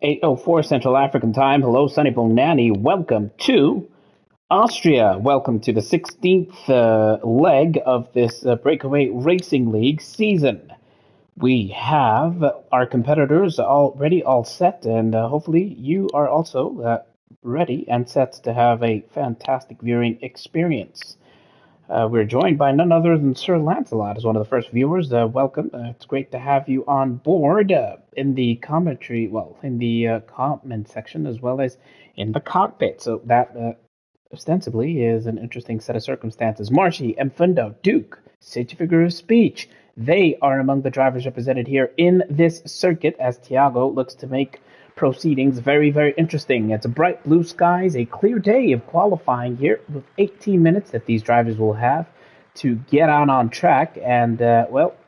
8:04 Central African Time. Hello, Sunny Bonani. Welcome to Austria. Welcome to the 16th leg of this BrakeAway Racing League season. We have our competitors already all set, and hopefully you are also ready and set to have a fantastic viewing experience. We're joined by none other than Sir Lancelot as one of the first viewers. Welcome. It's great to have you on board in the commentary, in the comment section as well as in the cockpit. So that ostensibly is an interesting set of circumstances. Marshy, Mfundo, Duke, such a figure of speech. They are among the drivers represented here in this circuit as Thiago looks to make proceedings very, very interesting. It's a bright blue skies, a clear day of qualifying here with 18 minutes that these drivers will have to get out on track and,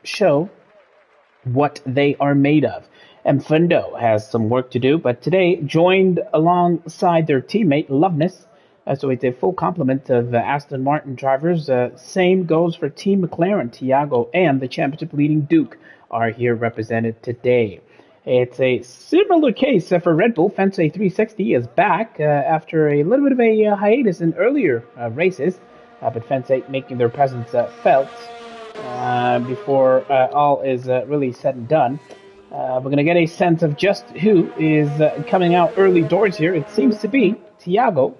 show what they are made of. Mfundo has some work to do, but today joined alongside their teammate Loveness. So it's a full complement of Aston Martin drivers. Same goes for Team McLaren. Thiago and the championship leading Duke are here represented today. It's a similar case for Red Bull. Fence A360 is back after a little bit of a hiatus in earlier races, but Fence 8 making their presence felt before all is really said and done. We're going to get a sense of just who is coming out early doors here. It seems to be Thiago,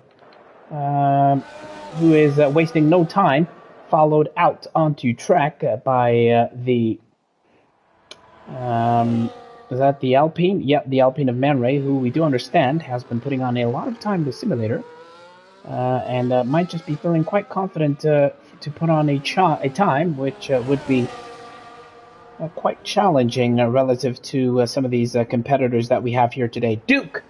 who is wasting no time, followed out onto track by the... is that the Alpine? Yep, the Alpine of Man Ray, who we do understand has been putting on a lot of time in the simulator, and might just be feeling quite confident to put on a time which would be quite challenging relative to some of these competitors that we have here today. Duke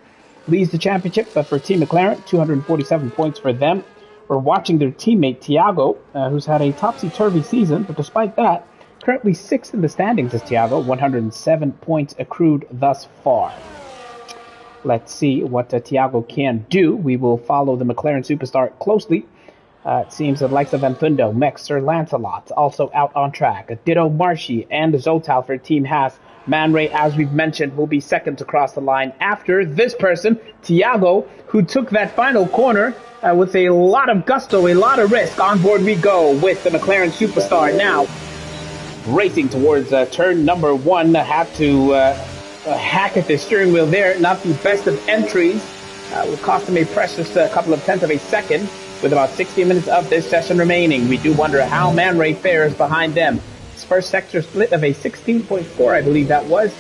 leads the championship for Team McLaren, 247 points for them. We're watching their teammate Thiago, who's had a topsy-turvy season, but despite that, currently 6th in the standings is Thiago, 107 points accrued thus far. Let's see what Thiago can do. We will follow the McLaren superstar closely. It seems that the likes of Mfundo, Mex, Sir Lancelot also out on track. Ditto Marshy and Zotal for Team Haas. Man Ray, as we've mentioned, will be second to cross the line after this person, Thiago, who took that final corner with a lot of gusto, a lot of risk. On board we go with the McLaren superstar now. Racing towards turn number 1, have to hack at the steering wheel there. Not the best of entries. Will cost him a precious couple of tenths of a second with about 60 minutes of this session remaining. We do wonder how Man Ray fares behind them. His first sector split of a 16.4, I believe that was,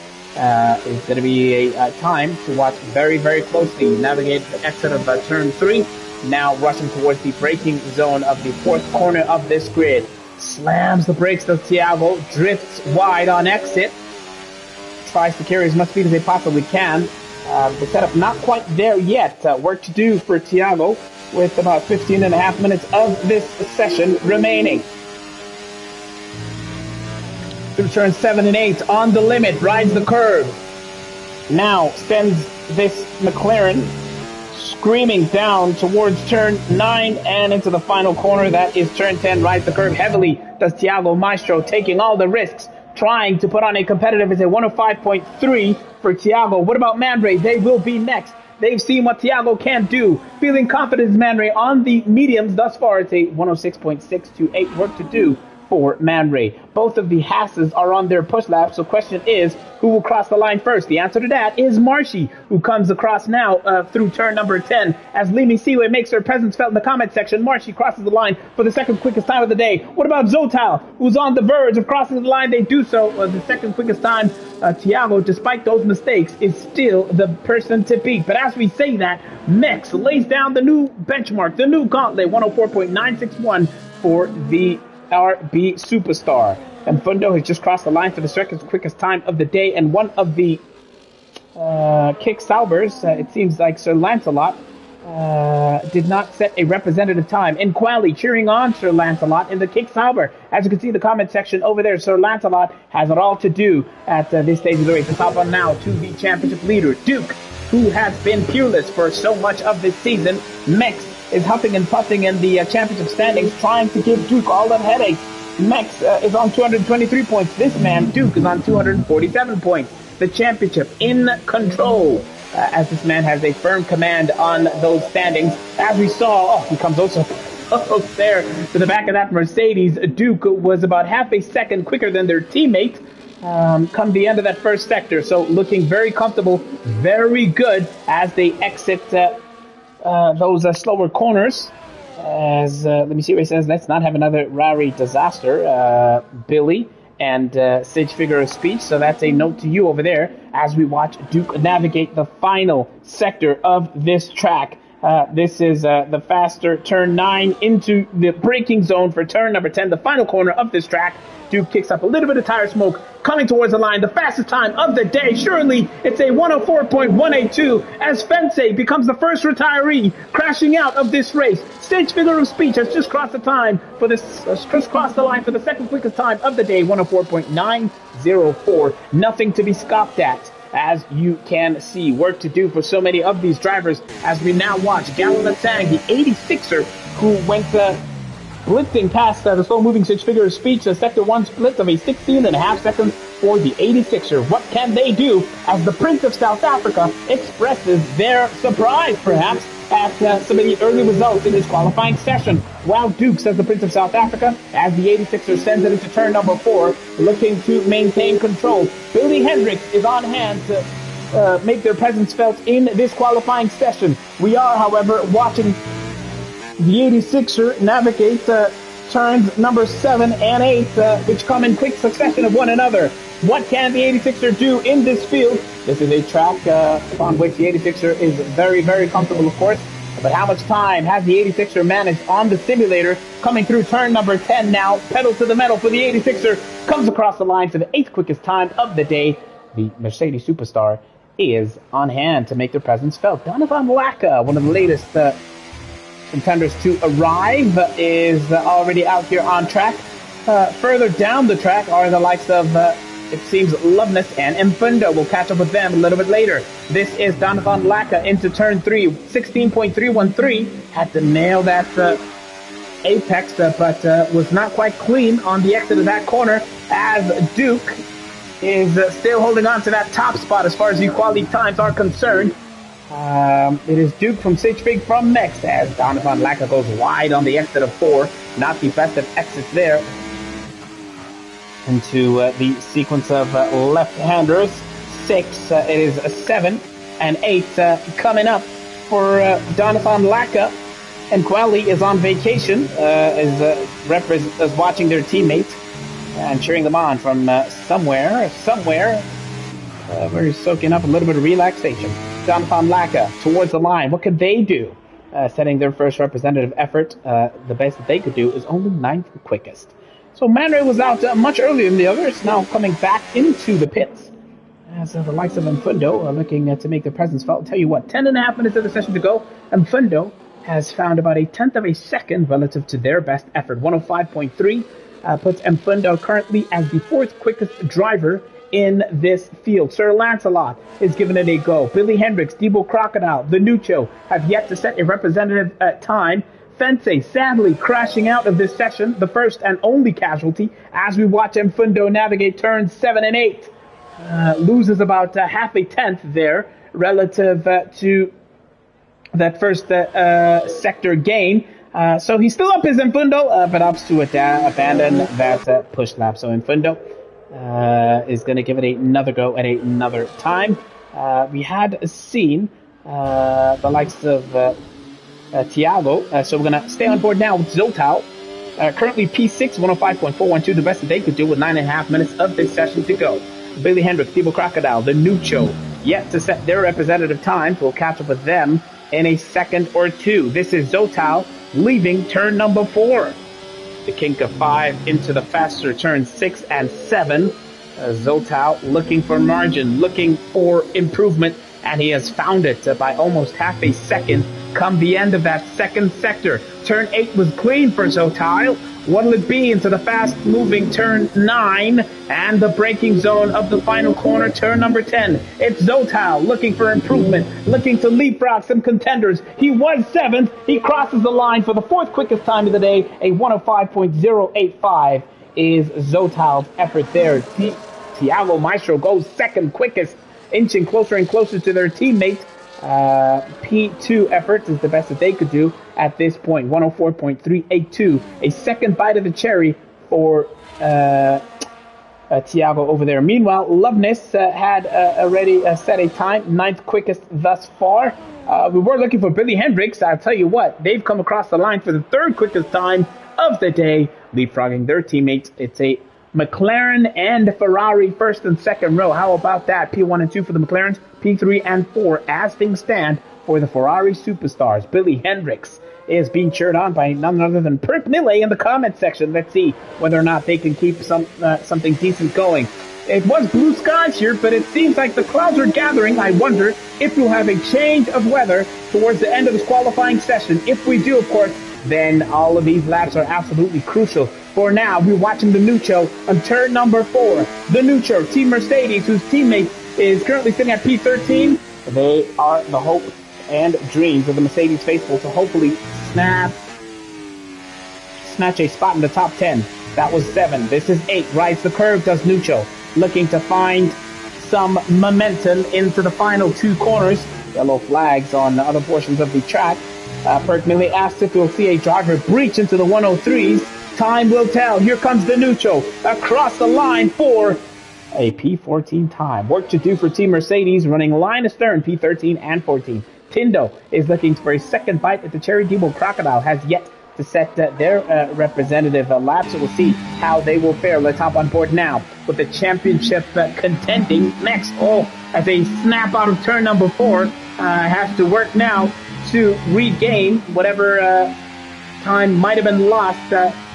is going to be a time to watch very, very closely. Navigate the exit of turn 3. Now rushing towards the braking zone of the 4th corner of this grid. Slams the brakes of Thiago, drifts wide on exit, tries to carry as much speed as they possibly can. The setup not quite there yet. Work to do for Thiago with about 15 and a half minutes of this session remaining. Through turns 7 and 8, on the limit, rides the curve. Now sends this McLaren screaming down towards turn 9 and into the final corner. That is turn 10, rides the curve heavily. Does Thiago Maestro, taking all the risks, trying to put on a competitive. It's a 105.3 for Thiago. What about Man Ray? They will be next. They've seen what Thiago can do. Feeling confident, Man Ray, on the mediums thus far. It's a 106.628. Work to do for Man Ray. Both of the Hasses are on their push lap, so question is, who will cross the line first? The answer to that is Marshy, who comes across now through turn number 10. As Limi Siwe makes her presence felt in the comment section, Marshy crosses the line for the second quickest time of the day. What about Zotal, who's on the verge of crossing the line? They do so. The second quickest time, Thiago, despite those mistakes, is still the person to beat. But as we say that, Mex lays down the new benchmark, the new gauntlet, 104.961 for the RB superstar. And Mfundo has just crossed the line for the second quickest time of the day, and one of the kick salvers, it seems like Sir Lancelot, did not set a representative time. In quali, cheering on Sir Lancelot in the kick salver. As you can see in the comment section over there, Sir Lancelot has it all to do at this stage of the race. Let's hop on now to the championship leader, Duke, who has been peerless for so much of this season. Mex is huffing and puffing in the championship standings, trying to give Duke all that headache. Mex is on 223 points. This man, Duke, is on 247 points. The championship in control. as this man has a firm command on those standings. As we saw, he comes also close there to the back of that Mercedes. Duke was about half a second quicker than their teammate come the end of that first sector. So looking very comfortable, very good as they exit those slower corners. As let me see what he says. Let's not have another Rari disaster, Billy and Sage figure of speech. So that's a note to you over there as we watch Duke navigate the final sector of this track. This is the faster turn 9 into the braking zone for turn number 10, the final corner of this track. Duke kicks up a little bit of tire smoke, coming towards the line, the fastest time of the day. Surely it's a 104.182 as Fensei becomes the first retiree crashing out of this race. Stage figure of speech has just crossed the time for this, just crossed the line for the second quickest time of the day, 104.904. Nothing to be scoffed at. As you can see, work to do for so many of these drivers as we now watch Galalatang, the 86er, who went blitzing past the slow-moving stage figure of speech, a Sector 1 split of a 16.5 seconds for the 86er. What can they do as the Prince of South Africa expresses their surprise, perhaps, at some of the early results in his qualifying session? While Duke, says the Prince of South Africa, as the 86er sends it into turn number 4, looking to maintain control. Billy Hendricks is on hand to make their presence felt in this qualifying session. We are, however, watching the 86er navigate turns number 7 and 8, which come in quick succession of one another. What can the 86er do in this field? This is a track upon which the 86er is very, very comfortable, of course. But how much time has the 86er managed on the simulator? Coming through turn number 10 now, pedal to the metal for the 86er, comes across the line for the 8th quickest time of the day. The Mercedes superstar is on hand to make their presence felt. Donovan Lacka, one of the latest contenders to arrive, is already out here on track. Further down the track are the likes of, it seems, Loveness and Mfundo. We'll catch up with them a little bit later. This is Donovan Lacka into turn 3, 16.313. Had to nail that apex, but was not quite clean on the exit of that corner, as Duke is still holding on to that top spot as far as the quality times are concerned. It is Duke from Sage Fig from next, as Donovan Lacka goes wide on the exit of 4. Not the best of exits there. Into the sequence of left-handers. 6, it is 7 and 8 coming up for Donovan Lacka. And Quelly is on vacation, is watching their teammates and cheering them on from somewhere, where he's soaking up a little bit of relaxation. Donovan Lacka towards the line. What could they do? Setting their first representative effort. The best that they could do is only 9th quickest. So Man Ray was out much earlier than the others, now coming back into the pits. As the likes of Mfundo are looking to make their presence felt. I'll tell you what, 10.5 minutes of the session to go. Mfundo has found about a 1/10 of a second relative to their best effort. 105.3 puts Mfundo currently as the 4th quickest driver in this field. Sir Lancelot is giving it a go. Billy Hendricks, Debo Crocodile, the Nucho have yet to set a representative time. Fensei sadly crashing out of this session, the first and only casualty, as we watch Mfundo navigate turns 7 and 8. Loses about half a 10th there relative to that first sector gain. So he's still up his Mfundo, but opts to abandon that push lap. So Mfundo is going to give it another go at another time. We had seen the likes of Thiago, so we're going to stay on board now with Zoltau. Currently P6, 105.412, the best that they could do with 9.5 minutes of this session to go. Billy Hendricks, Thibaut Crocodile, the Nucho, yet to set their representative times. We'll catch up with them in a second or two. This is Zoltau leaving turn number 4. The kink of 5 into the faster turn 6 and 7. Zoltau looking for margin, looking for improvement, and he has found it by almost half a second come the end of that second sector. Turn 8 was clean for Zoltau. What'll it be into the fast-moving turn 9 and the braking zone of the final corner, turn number 10? It's Zoltau looking for improvement, looking to leapfrog some contenders. He was 7th. He crosses the line for the 4th quickest time of the day. A 105.085 is Zoltau's effort there. Thiago Maestro goes 2nd quickest inching closer and closer to their teammate. P2 efforts is the best that they could do at this point. 104.382. A second bite of the cherry for Thiago over there. Meanwhile, Loveness had already set a time, 9th quickest thus far. We were looking for Billy Hendricks. I'll tell you what, they've come across the line for the 3rd quickest time of the day, leapfrogging their teammates. It's a McLaren and Ferrari 1st and 2nd row. How about that? P1 and 2 for the McLarens, P3 and 4 as things stand for the Ferrari superstars. Billy Hendricks is being cheered on by none other than Perk Mille in the comment section. Let's see whether or not they can keep something decent going. It was blue skies here, but it seems like the clouds are gathering. I wonder if we'll have a change of weather towards the end of this qualifying session. If we do, of course, then all of these laps are absolutely crucial. For now, we're watching the Nuccio on turn number 4. The Nuccio, Team Mercedes, whose teammate is currently sitting at P13. They are the hope and dreams of the Mercedes faithful to hopefully snatch a spot in the top 10. That was 7. This is 8. Rides the curve, does Nuccio. Looking to find some momentum into the final 2 corners. Yellow flags on other portions of the track. Perk Mille asks if we'll see a driver breach into the 103s. Time will tell. Here comes the Nuccio across the line for a P14 time. Work to do for Team Mercedes, running line astern, P13 and 14. Tindo is looking for a second bite at the cherry. Debo Crocodile has yet to set their representative lap, so we'll see how they will fare. Let's hop on board now with the championship contending next. As a snap out of turn number 4, has to work now to regain whatever time might have been lost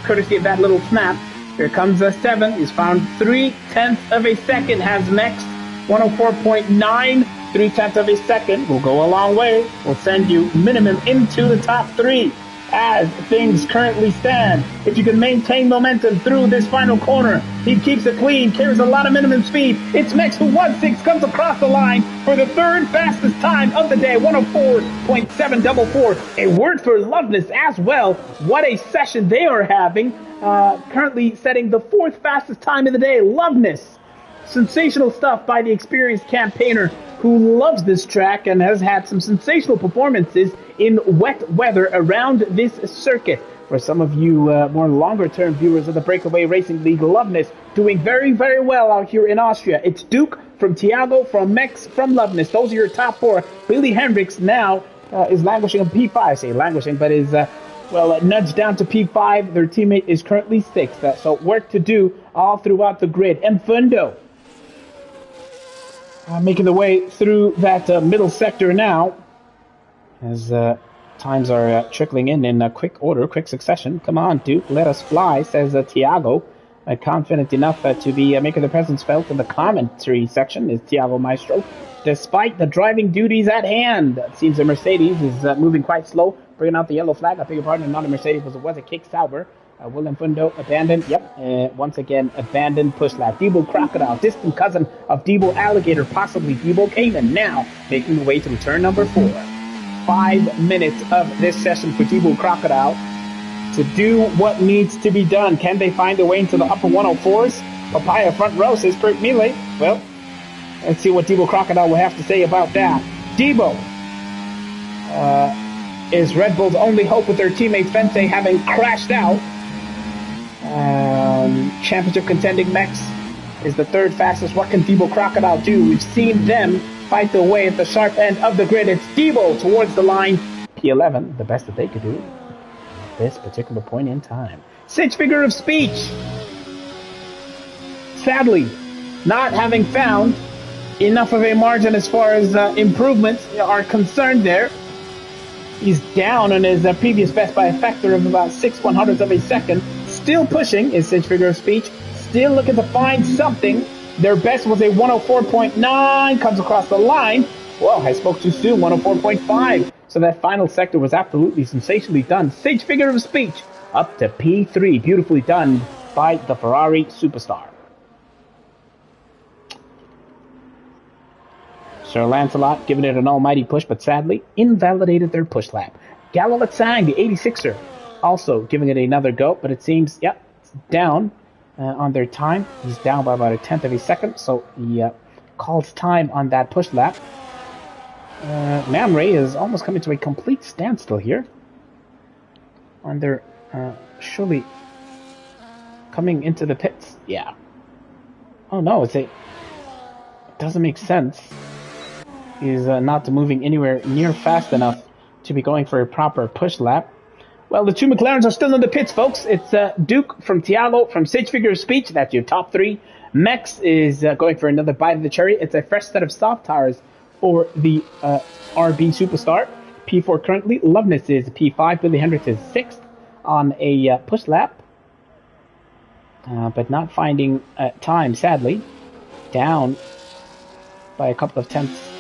courtesy of that little snap. Here comes a 7. He's found 3/10 of a second. Has next 104.9. 3/10 of a second will go a long way. Will send you minimum into the top 3 as things currently stand. If you can maintain momentum through this final corner, he keeps it clean, carries a lot of minimum speed. It's Mex who 1/6 comes across the line for the 3rd fastest time of the day, 104.744. A word for Loveness as well. What a session they are having. Currently setting the 4th fastest time of the day. Loveness. Sensational stuff by the experienced campaigner who loves this track and has had some sensational performances in wet weather around this circuit. For some of you more longer-term viewers of the BrakeAway Racing League, Loveness doing very, very well out here in Austria. It's Duke from Thiago, from Mex, from Loveness. Those are your top 4. Billy Hendricks now is languishing on P5. I say languishing, but is nudged down to P5. Their teammate is currently 6th. So work to do all throughout the grid. Mfundo making the way through that middle sector now, as times are trickling in quick order, quick succession. Come on, Duke, let us fly, says Thiago. Confident enough to be making the presence felt in the commentary section is Thiago Maestro. Despite the driving duties at hand, it seems the Mercedes is moving quite slow, bringing out the yellow flag. I beg your pardon, not a Mercedes, it was a Kick Sauber. Willem Fundo abandoned. Once again, abandoned push lap. Debo Crocodile, distant cousin of Debo Alligator, possibly Debo Cayman, now making the way through turn number 4. 5 minutes of this session for Debo Crocodile to do what needs to be done. Can they find a way into the upper 104s? Papaya front row, says Perk Mille. Well, let's see what Debo Crocodile will have to say about that. Debo is Red Bull's only hope with their teammate Fente having crashed out. Championship contending Mex is the 3rd fastest. What can Debo Crocodile do? We've seen them fight their way at the sharp end of the grid. It's Debo towards the line. P11, the best that they could do at this particular point in time. Sage figure of speech. Sadly, not having found enough of a margin as far as improvements are concerned there. He's down on his previous best by a factor of about 6/100ths of a second. Still pushing is his figure of speech. Still looking to find something. Their best was a 104.9. Comes across the line. Well, I spoke too soon. 104.5. So that final sector was absolutely sensationally done. Sage figure of speech up to P3. Beautifully done by the Ferrari superstar. Sir Lancelot giving it an almighty push, but sadly invalidated their push lap. Galala Tsang, the 86er, also giving it another go, but it seems, it's down on their time. He's down by about 1/10 of a second, so the calls time on that push lap. Man Ray is almost coming to a complete standstill here. And they're surely coming into the pits. Yeah. Oh no, it doesn't make sense. He's not moving anywhere near fast enough to be going for a proper push lap. Well, the two McLarens are still in the pits, folks. It's Duke from Thiago from Sage Figure of Speech. That's your top three. Mex is going for another bite of the cherry. It's a fresh set of soft tires for the RB Superstar. P4 currently. Loveness is P5. Billy Hendricks is 6th on a push lap. But not finding time, sadly. Down by a couple of tenths.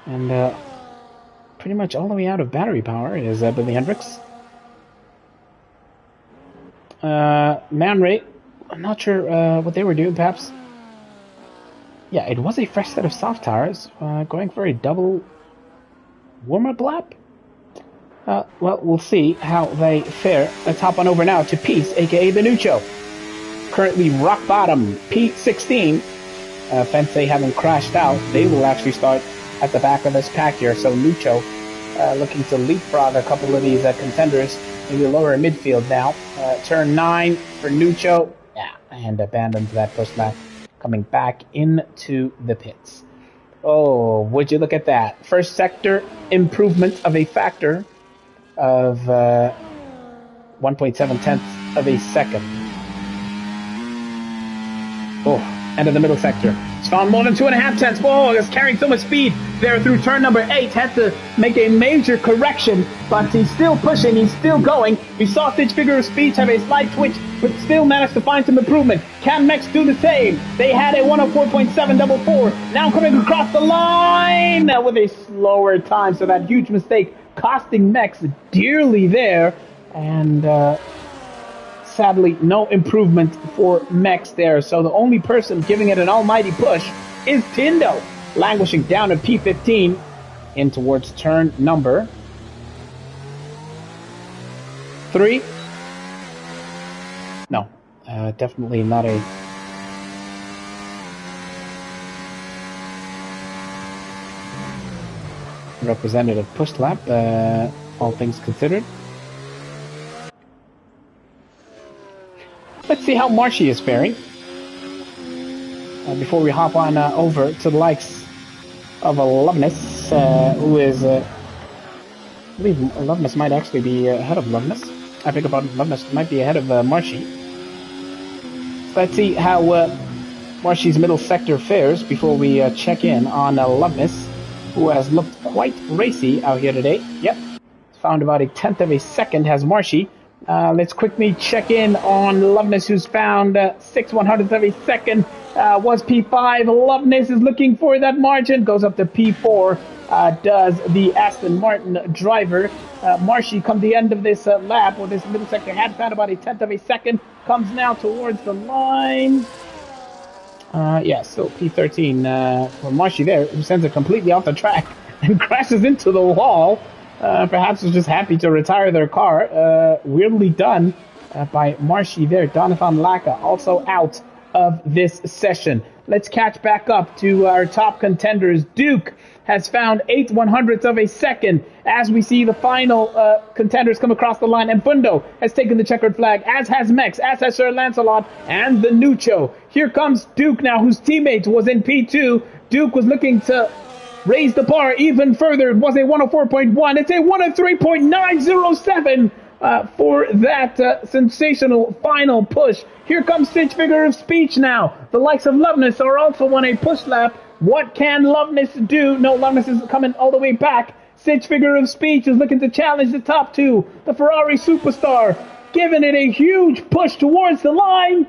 And pretty much all the way out of battery power is Billy Hendricks. Man Ray, I'm not sure what they were doing, perhaps. Yeah, it was a fresh set of soft tires, going for a double warm-up lap. Well, we'll see how they fare. Let's hop on over now to Peace, aka the Nucho. Currently rock bottom, P16. Fence having crashed out, they will actually start at the back of this pack here. So Nucho looking to leapfrog a couple of these contenders in the lower midfield now. Turn 9 for Nucho. Yeah, and abandons that push lap, coming back into the pits. Oh, would you look at that. First sector improvement of a factor of 1.7 tenths of a second. Oh, end of the middle sector. It's found more than 2.5 tenths. Whoa, it's carrying so much speed there through turn number 8. Had to make a major correction, but he's still pushing, he's still going. We saw Sage Figure of Speech have a slight twitch, but still managed to find some improvement. Can Mex do the same? They had a 104.744. Now coming across the line with a slower time, so that huge mistake costing Mex dearly there. And sadly, no improvement for Mex there. So the only person giving it an almighty push is Tindo, languishing down at P15 in towards turn number 3. No, definitely not a representative push lap, all things considered. Let's see how Marshy is faring before we hop on over to the likes of Loveness, who is, I believe Loveness might actually be ahead of Loveness. I think about Loveness might be ahead of Marshy. Let's see how Marshy's middle sector fares before we check in on Loveness, who has looked quite racy out here today. Yep, found about a tenth of a second has Marshy. Let's quickly check in on Loveness, who's found 6/100th of a second. Was P5. Loveness is looking for that margin. Goes up to P4. Does the Aston Martin driver. Marshy, come the end of this lap, or this middle sector, had found about a tenth of a second. Comes now towards the line. Yeah, so P13 for Marshy there, who sends it completely off the track and crashes into the wall. Perhaps was just happy to retire their car. Weirdly done by Marshy there. Donovan Laka also out of this session. Let's catch back up to our top contenders. Duke has found 8/100ths of a second as we see the final contenders come across the line. And Bundo has taken the checkered flag, as has Mex, as has Sir Lancelot, and the Nucho. Here comes Duke now, whose teammate was in P2. Duke was looking to raise the bar even further. It was a 104.1. It's a 103.907 for that sensational final push. Here comes Sage Figure of Speech now. The likes of Loveness are also on a push lap. What can Loveness do? No, Loveness is coming all the way back. Sage Figure of Speech is looking to challenge the top two. The Ferrari Superstar giving it a huge push towards the line.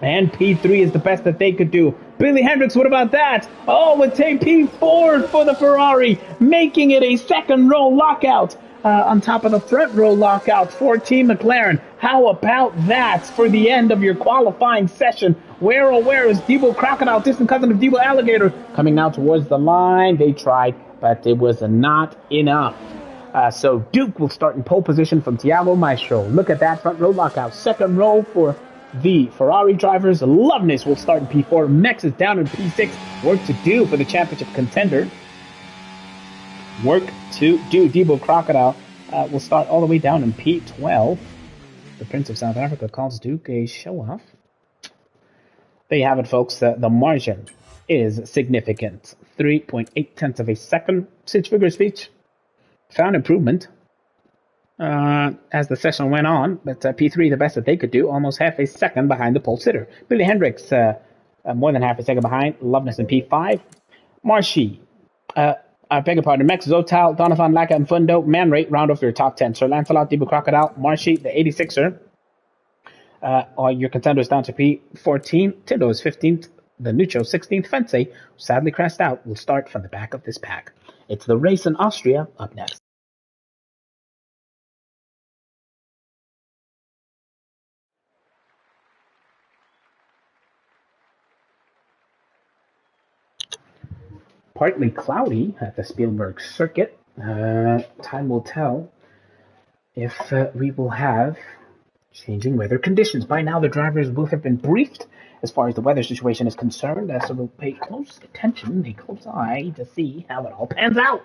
And P3 is the best that they could do. Billy Hendricks, what about that? Oh, it's a P4 for the Ferrari, making it a second row lockout on top of the front row lockout for Team McLaren. How about that for the end of your qualifying session? Where, oh, where is Debo Crocodile, distant cousin of Debo Alligator, coming now towards the line? They tried, but it was not enough. So Duke will start in pole position from Thiago Maestro. Look at that front row lockout. Second row for the Ferrari drivers. Loveness will start in P4. Mex is down in P6. Work to do for the championship contender. Work to do. Debo Crocodile will start all the way down in P12. The Prince of South Africa calls Duke a show-off. There you have it, folks. The margin is significant. 3.8 tenths of a second. Six figure speech found improvement as the session went on, but P3 the best that they could do, almost half a second behind the pole sitter. Billy Hendricks more than half a second behind. Loveness in P5. Marshy, I beg your pardon, Mex, Zotal, Donovan, Laka, and Fundo, Man Rate round off your top 10. Sir Lancelot, Debo Crocodile, Marshy, the 86er. All your contenders down to P14. Tindo is 15th. The Nucho 16th. Fence, sadly crashed out, will start from the back of this pack. It's the race in Austria up next. Partly cloudy at the Spielberg Circuit. Time will tell if we will have changing weather conditions. By now, the drivers will have been briefed as far as the weather situation is concerned, so we'll pay close attention, a close eye to see how it all pans out.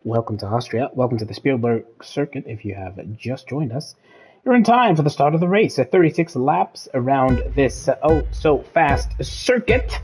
Welcome to Austria. Welcome to the Spielberg Circuit. If you have just joined us, you're in time for the start of the race. 36 laps around this oh-so-fast circuit.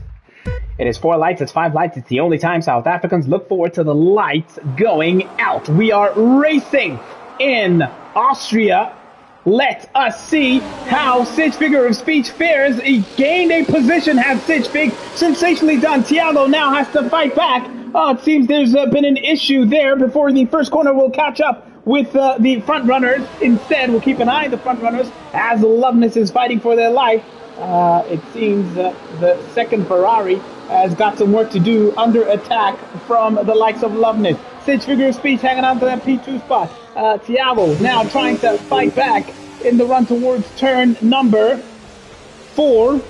It is 4 lights. It's 5 lights. It's the only time South Africans look forward to the lights going out. We are racing in Austria. Let us see how Sitch Figure of Speech fares. He gained a position, has Sitch Fig. Sensationally done. Thiago now has to fight back. It seems there's been an issue there before the first corner will catch up with the front runners. Instead, we'll keep an eye on the front runners as Loveness is fighting for their life. It seems the second Ferrari has got some work to do under attack from the likes of Loveness. Sitch Figure of Speech hanging on to that P2 spot. Thiago now trying to fight back in the run towards turn number 4.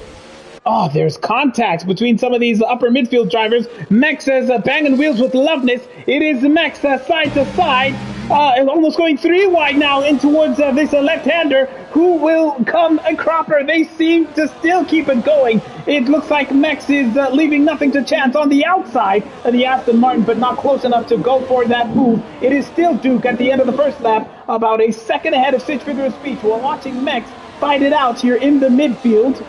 Oh, there's contact between some of these upper midfield drivers. Mex is banging wheels with Loveness. It is Mex side to side. Almost going 3 wide now in towards this left-hander who will come a cropper. They seem to still keep it going. It looks like Mex is leaving nothing to chance on the outside of the Aston Martin, but not close enough to go for that move. It is still Duke at the end of the first lap, about a second ahead of Sitch Figure of Speech. We're watching Mex fight it out here in the midfield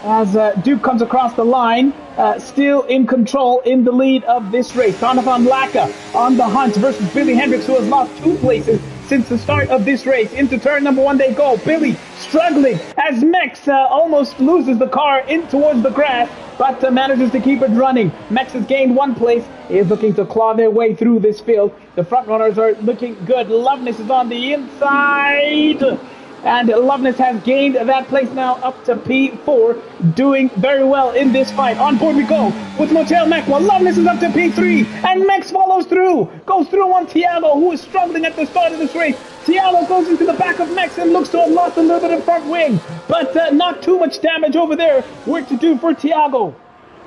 as Duke comes across the line, still in control in the lead of this race. Donovan Laka on the hunt versus Billy Hendricks, who has lost 2 places since the start of this race. Into turn number 1 they go. Billy struggling as Mex almost loses the car in towards the grass, but manages to keep it running. Mex has gained 1 place, is looking to claw their way through this field. The front runners are looking good. Loveness is on the inside. And Loveness has gained that place now up to P4, doing very well in this fight. On board we go with Motel Mekwa. Loveness is up to P3, and Mex follows through. Goes through on Thiago, who is struggling at the start of this race. Thiago goes into the back of Mex and looks to have lost a little bit of front wing, but not too much damage over there. Work to do for Thiago.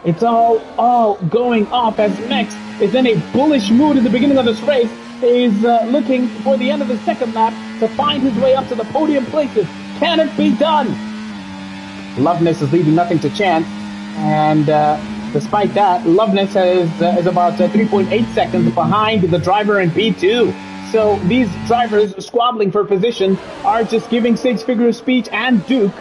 It's all going off as Mex is in a bullish mood at the beginning of this race. Is looking for the end of the second lap to find his way up to the podium places. Can it be done? Loveness is leaving nothing to chance, and despite that, Loveness is about 3.8 seconds behind the driver in P2. So these drivers squabbling for position are just giving Sitch Figure of Speech and Duke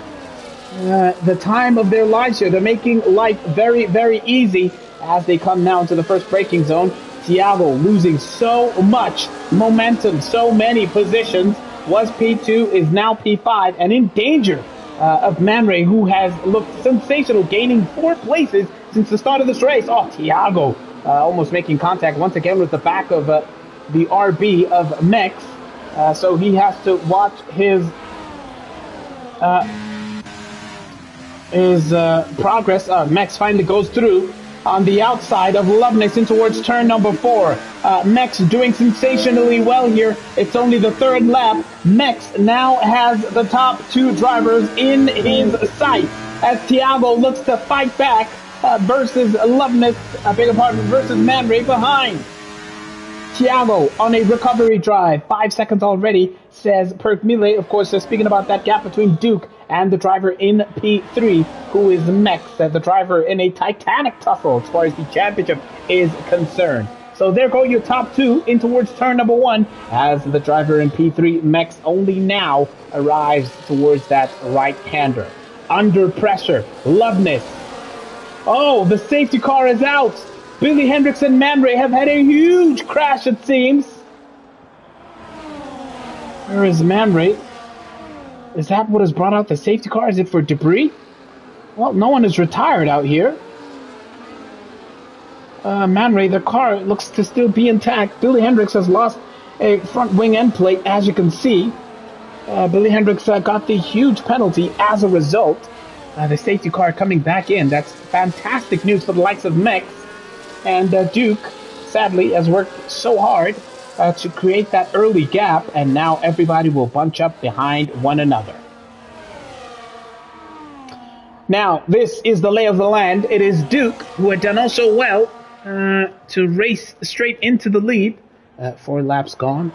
the time of their lives here. They're making life very, very easy as they come now into the first braking zone. Thiago losing so much momentum, so many positions, was P2, is now P5, and in danger of Man Ray, who has looked sensational, gaining 4 places since the start of this race. Oh, Thiago almost making contact once again with the back of the RB of Mex. So he has to watch his progress. Mex finally goes through on the outside of Loveness in towards turn number 4. Mex doing sensationally well here. It's only the 3rd lap. Mex now has the top 2 drivers in his sight as Thiago looks to fight back versus Loveness, versus Man Ray behind. Thiago on a recovery drive, 5 seconds already, says Perk Mille. Of course, speaking about that gap between Duke and the driver in P3, who is Mex, the driver in a titanic tussle as far as the championship is concerned. So there go your top 2 in towards turn number 1 as the driver in P3, Mex, only now arrives towards that right-hander. Under pressure, Loveness. Oh, the safety car is out. Billy Hendricks and Man Ray have had a huge crash, it seems. Where is Man Ray? Is that what has brought out the safety car? Is it for debris? Well, no one is retired out here. Man Ray, the car looks to still be intact. Billy Hendricks has lost a front wing end plate, as you can see. Billy Hendricks got the huge penalty as a result. The safety car coming back in. That's fantastic news for the likes of Mex. And Duke, sadly, has worked so hard to create that early gap, and now everybody will bunch up behind one another. Now, this is the lay of the land. It is Duke, who had done also well to race straight into the lead. 4 laps gone.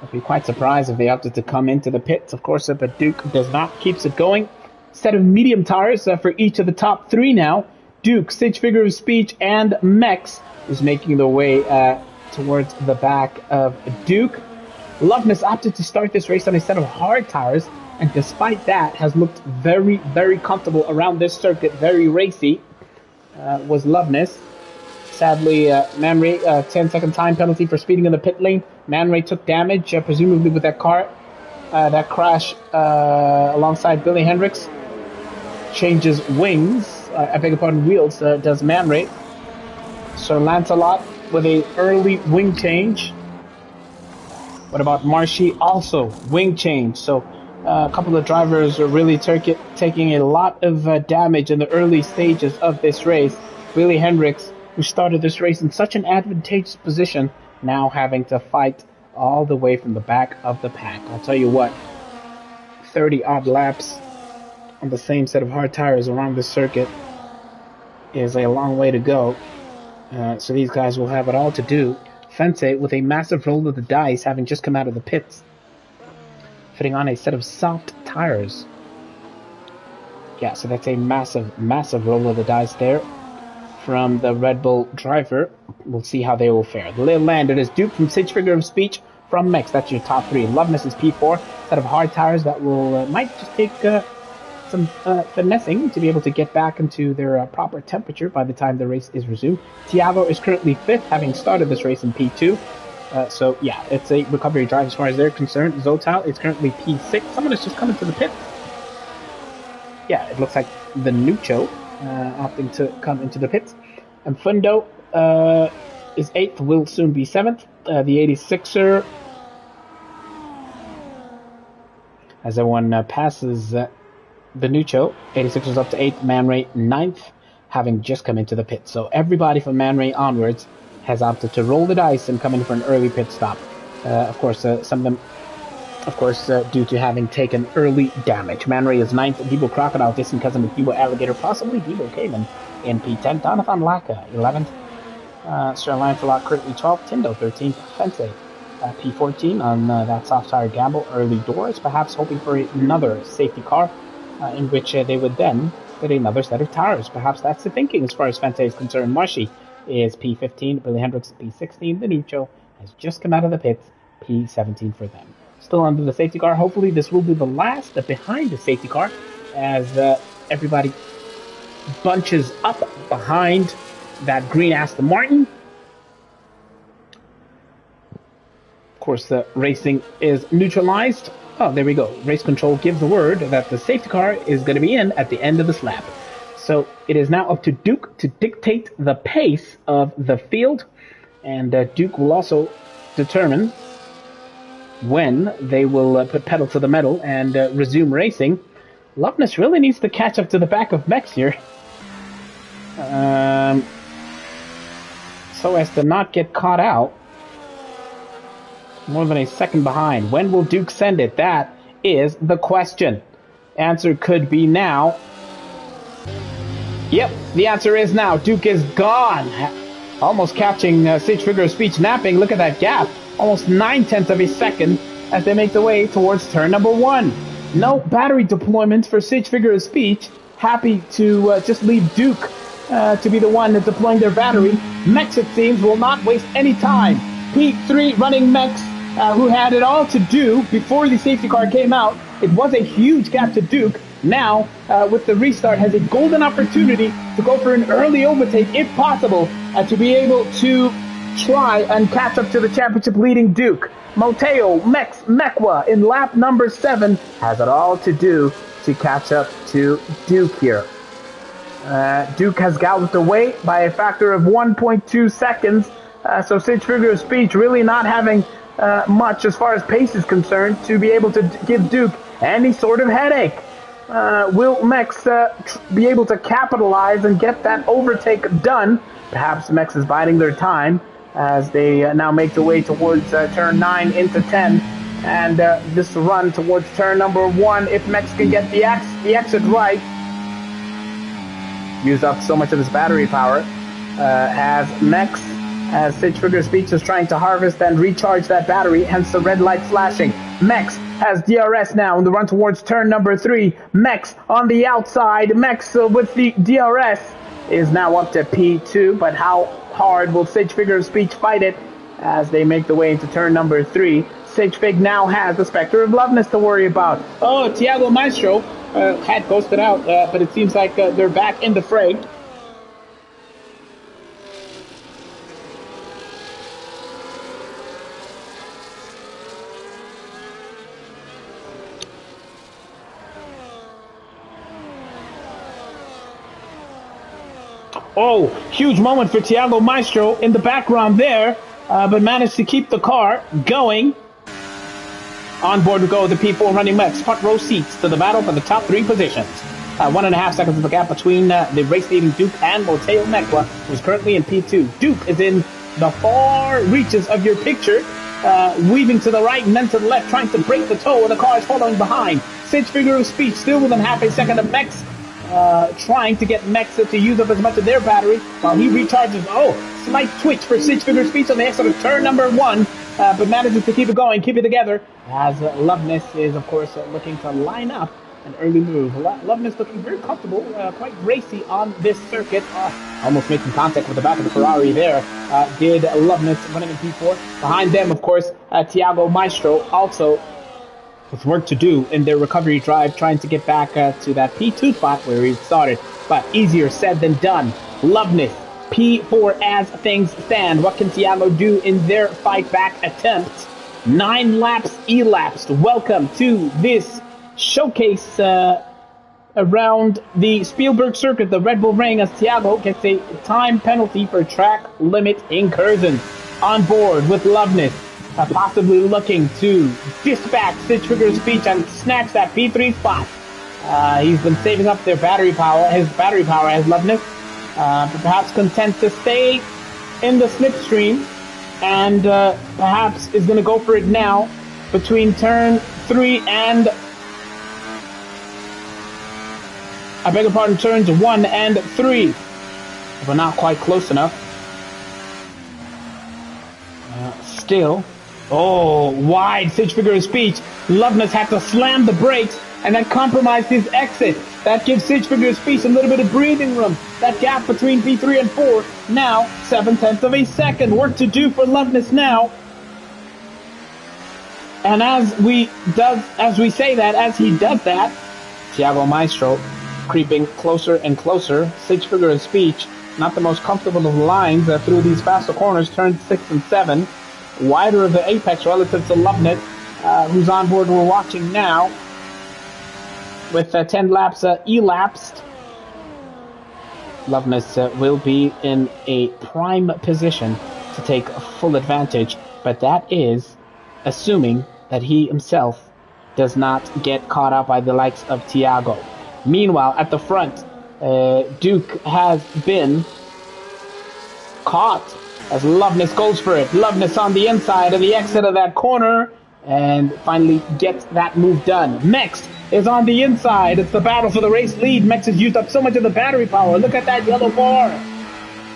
I'd be quite surprised if they opted to come into the pits, of course, but Duke does not, keeps it going. Set of medium tires for each of the top 3 now. Duke, Sage Figure of Speech, and Mex is making their way towards the back of Duke. Loveness opted to start this race on a set of hard tires, and despite that, has looked very, very comfortable around this circuit, very racy, was Loveness. Sadly, Man Ray, 10-second time penalty for speeding in the pit lane. Man Ray took damage, presumably with that car, that crash alongside Billy Hendricks. Changes wings. Wheels, does Man Ray. Sir Lancelot with a early wing change. What about Marshy? Also wing change. So a couple of drivers are really taking a lot of damage in the early stages of this race. Billy Hendricks, who started this race in such an advantageous position, now having to fight all the way from the back of the pack. I'll tell you what, 30-odd laps on the same set of hard tires around this circuit is a long way to go. So these guys will have it all to do. Fente with a massive roll of the dice, having just come out of the pits, fitting on a set of soft tires. Yeah, so that's a massive, massive roll of the dice there from the Red Bull driver. We'll see how they will fare. The lay of land, it is Duke from Sage Figure of Speech from Mex. That's your top 3. Loveness is P4. Set of hard tires that will might just take some finessing to be able to get back into their proper temperature by the time the race is resumed. Thiago is currently 5th, having started this race in P2. So yeah, it's a recovery drive as far as they're concerned. Zotal is currently P6. Someone has just come into the pit. Yeah, it looks like the Nucho opting to come into the pits. And Fundo is 8th, will soon be 7th. The 86er, as everyone passes Benuccio, 86 is up to 8th, Man Ray 9th, having just come into the pit. So everybody from Man Ray onwards has opted to roll the dice and come in for an early pit stop. Of course, some of them, due to having taken early damage. Man Ray is 9th, Debo Crocodile, distant cousin of Debo Alligator, possibly Debo Cayman in P10, Donathan Laka 11th, Sir Lancelot currently 12th, Tindo 13th, Fente P14 on that soft tire gamble, early doors, perhaps hoping for another safety car, in which they would then get another set of tires. Perhaps that's the thinking as far as Fente is concerned. Marshy is P15, Billy Hendricks P16, the Nucho has just come out of the pits, P17 for them. Still under the safety car. Hopefully this will be the last behind the safety car as everybody bunches up behind that green Aston Martin. Of course, the racing is neutralized Oh, there we go. Race control gives the word that the safety car is going to be in at the end of this lap. So it is now up to Duke to dictate the pace of the field, and Duke will also determine when they will put pedal to the metal and resume racing. Loveness really needs to catch up to the back of Mex here, so as to not get caught out. More than a second behind. When will Duke send it? That is the question. Answer could be now. Yep, the answer is now. Duke is gone. Almost catching Sage Figure of Speech napping. Look at that gap. Almost 9/10 of a second as they make their way towards turn number 1. No battery deployment for Sage Figure of Speech. Happy to just leave Duke to be the one deploying their battery. Mex, it seems, will not waste any time. P3 running Mex, who had it all to do before the safety car came out. It was a huge gap to Duke. Now, with the restart, has a golden opportunity to go for an early overtake, if possible, to be able to try and catch up to the championship-leading Duke. Moteo Mex Mekwa in lap number 7 has it all to do to catch up to Duke here. Duke has galloped away by a factor of 1.2 seconds, so Sage Figure of Speech really not having much as far as pace is concerned to be able to give Duke any sort of headache. Will Mex be able to capitalize and get that overtake done? Perhaps Mex is biding their time as they now make their way towards turn 9 into 10. And this run towards turn number 1, if Mex can get the exit right, use up so much of his battery power, as Mex, as Sage Figure of Speech is trying to harvest and recharge that battery, hence the red light flashing. Mex has DRS now in the run towards turn number 3. Mex on the outside. Mex with the DRS is now up to P2, but how hard will Sage Figure of Speech fight it as they make the way into turn number 3? Sage Fig now has the Spectre of Loveness to worry about. Oh, Tiago Maestro had ghosted out, but it seems like they're back in the fray. Oh, huge moment for Tiago Maestro in the background there, but managed to keep the car going. On board we go with the P4 running Mex. Front row seats to the battle for the top 3 positions. 1.5 seconds of the gap between the race-leading Duke and Moteo Mekwa, who's currently in P2. Duke is in the far reaches of your picture, weaving to the right and then to the left, trying to break the toe, and the car is following behind. Sage Figure of Speech still within half a second of Mex, trying to get Mexa to use up as much of their battery while he recharges. Oh, slight twitch for Sage Figure Speech on the exit of turn number 1, but manages to keep it going, keep it together, as Loveness is, of course, looking to line up an early move. Loveness looking very comfortable, quite racy on this circuit, almost making contact with the back of the Ferrari there. Did Loveness running in P4. Behind them, of course, Tiago Maestro also with work to do in their recovery drive, trying to get back to that P2 spot where he started. But easier said than done. Loveness, P4 as things stand. What can Tiago do in their fight back attempt? 9 laps elapsed. Welcome to this showcase around the Spielberg Circuit, the Red Bull Ring, as Tiago gets a time penalty for track limit incursions. On board with Loveness, possibly looking to dispatch Sage Figure of Speech and snatch that P3 spot. He's been saving up their battery power, his battery power as Loveness, but perhaps content to stay in the slipstream, and perhaps is going to go for it now between turn 3 and, I beg your pardon, turns 1 and 3, but not quite close enough. Still, oh, wide Sage Figure of Speech. Loveness had to slam the brakes and then compromised his exit. That gives Sage Figure of Speech a little bit of breathing room. That gap between P3 and 4, now 7/10 of a second. Work to do for Loveness now. And as he does that, Tiago Maestro creeping closer and closer. Sage Figure of Speech, not the most comfortable of lines through these faster corners, turns 6 and 7. Wider of the apex relative to Loveness. who's on board we're watching now, with 10 laps elapsed, Loveness will be in a prime position to take full advantage, but that is assuming that he himself does not get caught up by the likes of Thiago. Meanwhile, at the front, Duke has been caught as Loveness goes for it. Loveness on the inside of the exit of that corner and finally gets that move done. Mex is on the inside. It's the battle for the race lead. Mex has used up so much of the battery power. Look at that yellow bar.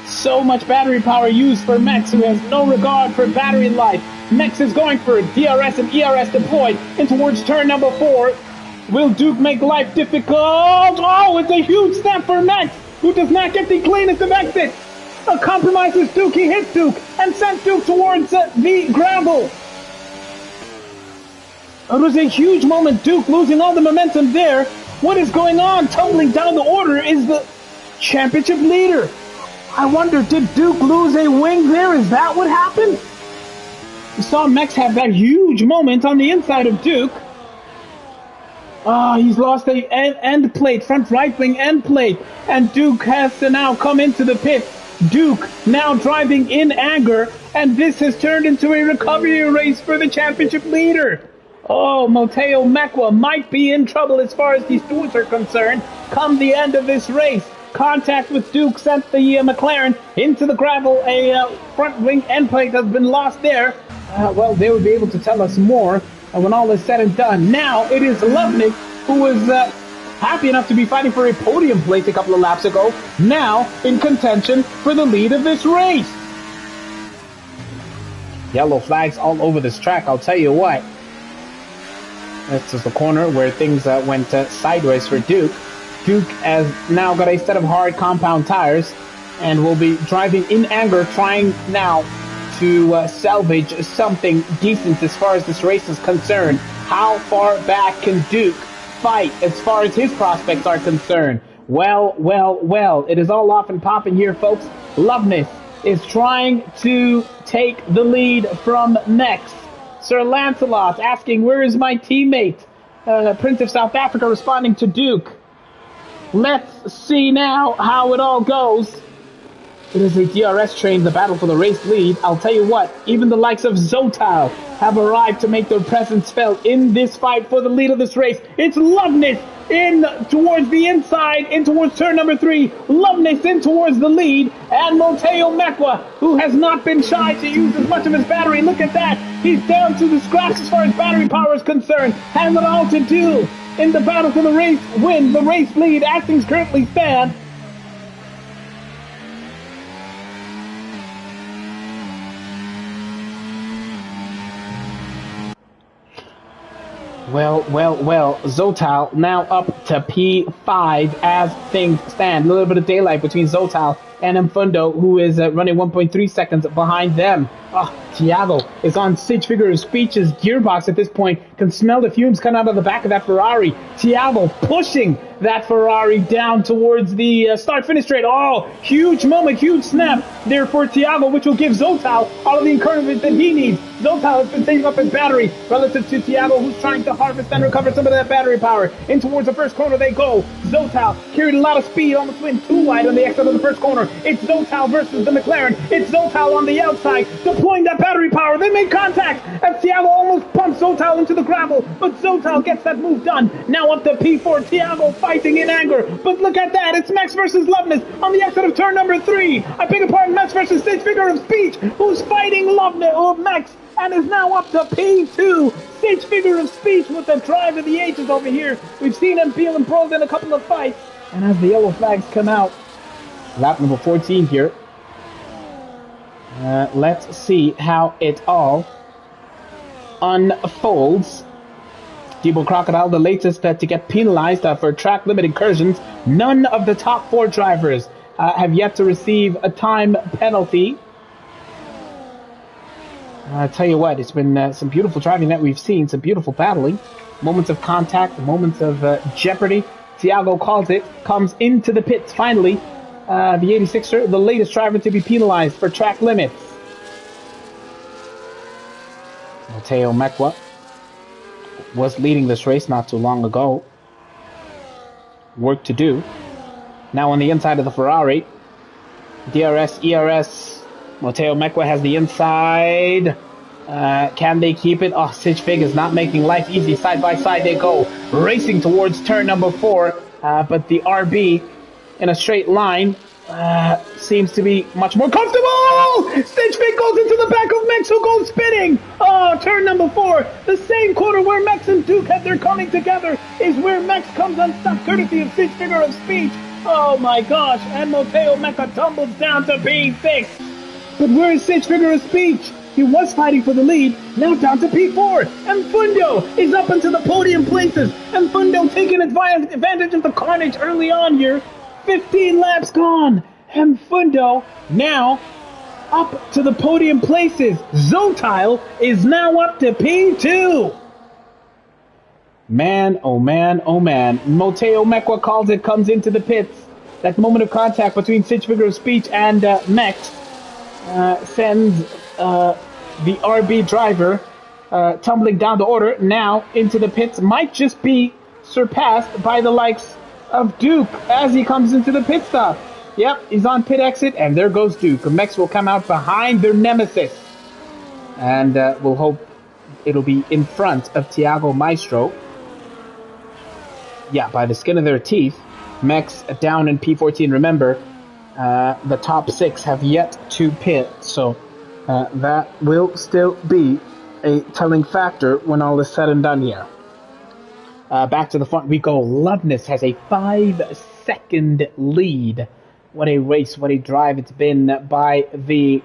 So much battery power used for Mex, who has no regard for battery life. Mex is going for it. DRS and ERS deployed in towards turn number 4. Will Duke make life difficult? Oh, it's a huge step for Mex, who does not get the cleanest of exits. Compromises Duke. He hits Duke and sent Duke towards the gravel. It was a huge moment. Duke losing all the momentum there. What is going on? Tumbling down the order is the championship leader. I wonder, did Duke lose a wing there? Is that what happened? We saw Mex have that huge moment on the inside of Duke. He's lost the end plate, front right wing end plate. And Duke has to now come into the pit. Duke now driving in anger. And this has turned into a recovery race for the championship leader. Oh, Mateo Mekwa might be in trouble as far as these stewards are concerned come the end of this race. Contact with Duke sent the McLaren into the gravel. A front wing end plate has been lost there. Well, they will be able to tell us more when all is said and done. Now it is Lovnik, who was happy enough to be fighting for a podium place a couple of laps ago, now in contention for the lead of this race. Yellow flags all over this track, I'll tell you what. This is the corner where things went sideways for Duke. Duke has now got a set of hard compound tires and will be driving in anger, trying now to salvage something decent as far as this race is concerned. How far back can Duke fight as far as his prospects are concerned? Well, it is all off and popping here, folks. Loveness is trying to take the lead from Mex. Sir Lancelot asking, where is my teammate? Prince of South Africa responding to Duke. Let's see now how it all goes. It is a DRS train, the battle for the race lead. I'll tell you what, even the likes of Zotal have arrived to make their presence felt in this fight for the lead of this race. It's Loveness in towards the inside, in towards turn number 3. Loveness in towards the lead, and Mateo Mekwa, who has not been shy to use as much of his battery. Look at that. He's down to the scraps as far as battery power is concerned. Has it all to do in the battle for the race win, the race lead, as things currently stand. Well, Zotal now up to P5 as things stand. A little bit of daylight between Zotal and Mfundo, who is running 1.3 seconds behind them. Thiago is on stage figure of speech's gearbox at this point. Can smell the fumes coming out of the back of that Ferrari. Thiago pushing that Ferrari down towards the start-finish straight. Oh, huge moment, huge snap there for Thiago, which will give Zotal all of the encouragement that he needs. Zotal has been saving up his battery relative to Thiago, who's trying to harvest and recover some of that battery power. In towards the first corner they go. Zotal carried a lot of speed, almost went too wide on the exit of the first corner. It's Zotal versus the McLaren. It's Zotal on the outside, deploying that battery power. They make contact as Thiago almost pumps Zotal into the gravel, but Zotal gets that move done. Now up to P4, Thiago fighting in anger. But look at that, it's Mex versus Loveness on the exit of turn number 3. I beg your pardon, Mex versus stage figure of speech, who's fighting Loveness, or Mex, and is now up to P2. Stage figure of speech with the drive of the ages over here. We've seen him feel embroiled in a couple of fights. And as the yellow flags come out, lap number 14 here. Let's see how it all unfolds. Debo Crocodile, the latest to get penalized for track limit incursions. None of the top 4 drivers have yet to receive a time penalty. I tell you what, it's been some beautiful driving that we've seen, some beautiful battling, moments of contact, moments of jeopardy. Thiago calls it, comes into the pits finally. The 86er, the latest driver to be penalized for track limits. Mateo Mekwa was leading this race not too long ago. Work to do. Now on the inside of the Ferrari. DRS, ERS. Matteo Mekwa has the inside. Can they keep it? Oh, Sitchfig is not making life easy. Side by side they go. Racing towards turn number 4. But the RB in a straight line seems to be much more comfortable. Sitchfig goes into the back of Mex, who goes spinning. Oh, turn number 4. The same corner where Mex and Duke had their coming together is where Mex comes unstuck courtesy of Sitchfigure of speech. Oh my gosh, and Matteo Mekwa tumbles down to P6. But where is Sitchfigure of speech? He was fighting for the lead, now down to P4. And Fundo is up into the podium places. And Fundo taking advantage of the carnage early on here. 15 laps gone. And Fundo now up to the podium places. Zotile is now up to P2. Man, oh man, oh man. Matteo Mekwa calls it, comes into the pits. That moment of contact between Sitchfigure of speech and Mex sends the RB driver tumbling down the order now into the pits. Might just be surpassed by the likes of Duke as he comes into the pit stop. Yep, he's on pit exit, and there goes Duke. Mex will come out behind their nemesis. And we'll hope it'll be in front of Thiago Maestro. Yeah, by the skin of their teeth. Mex down in P14. Remember, the top 6 have yet to pit, so that will still be a telling factor when all is said and done here. Back to the front we go. Loveness has a 5-second lead. What a race, what a drive it's been by the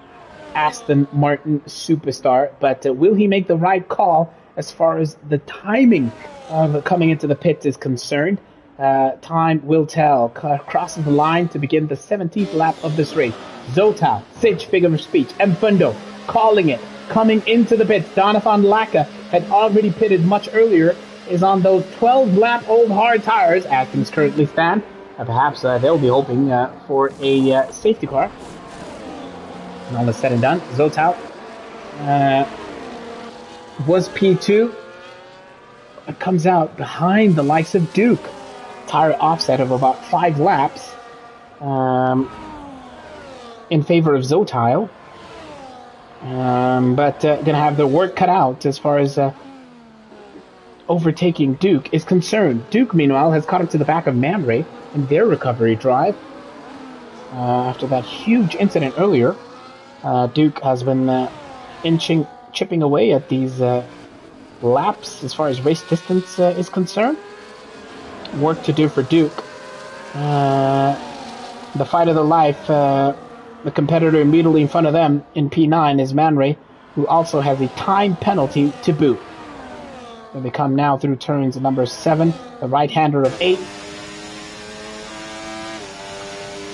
Aston Martin superstar. But will he make the right call as far as the timing of coming into the pits is concerned? Time will tell. Crosses the line to begin the 17th lap of this race. Zotal, Sitch, figure of speech, and Fundo calling it. Coming into the pits, Donovan Laka had already pitted much earlier, is on those 12-lap-old hard tires as things currently stand. Perhaps they'll be hoping for a safety car. And all is said and done, Zotal was P2. It comes out behind the likes of Duke. Tire offset of about 5 laps in favor of Zotal. But gonna have their work cut out as far as overtaking Duke is concerned. Duke, meanwhile, has caught up to the back of Man Ray in their recovery drive. After that huge incident earlier, Duke has been chipping away at these laps as far as race distance is concerned. Work to do for Duke. The fight of their life, the competitor immediately in front of them in P9 is Man Ray, who also has a time penalty to boot. And they come now through turns number 7, the right-hander of 8.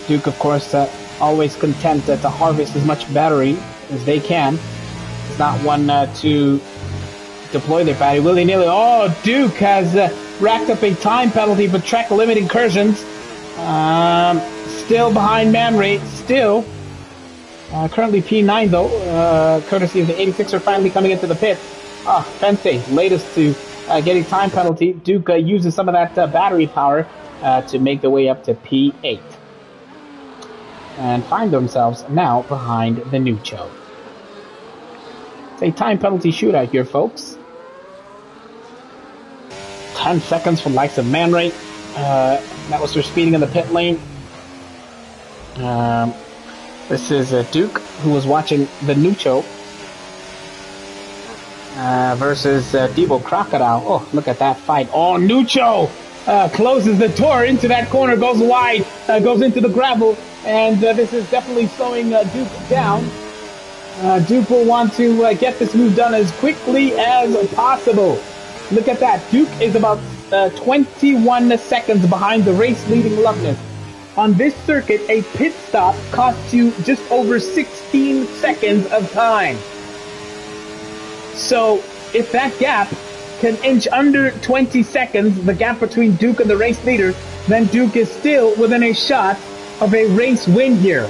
Duke, of course, always content to harvest as much battery as they can. It's not one to deploy their battery willy-nilly. Oh, Duke has racked up a time penalty for track limit incursions. Still behind Man Ray, still. Currently P9 though, courtesy of the 86er finally coming into the pit. Fense, latest to getting time penalty. Duke uses some of that battery power to make their way up to P8. And find themselves now behind the Nuccio. It's a time penalty shootout here, folks. 10 seconds for the likes of Man Ray. That was their speeding in the pit lane. This is Duke, who was watching the Nuccio versus Debo Crocodile. Oh, look at that fight. Oh, Nuccio closes the door into that corner, goes wide, goes into the gravel, and this is definitely slowing Duke down. Duke will want to get this move done as quickly as possible. Look at that. Duke is about 21 seconds behind the race-leading Loveness. On this circuit, a pit stop costs you just over 16 seconds of time. So, if that gap can inch under 20 seconds, the gap between Duke and the race leader, then Duke is still within a shot of a race win here.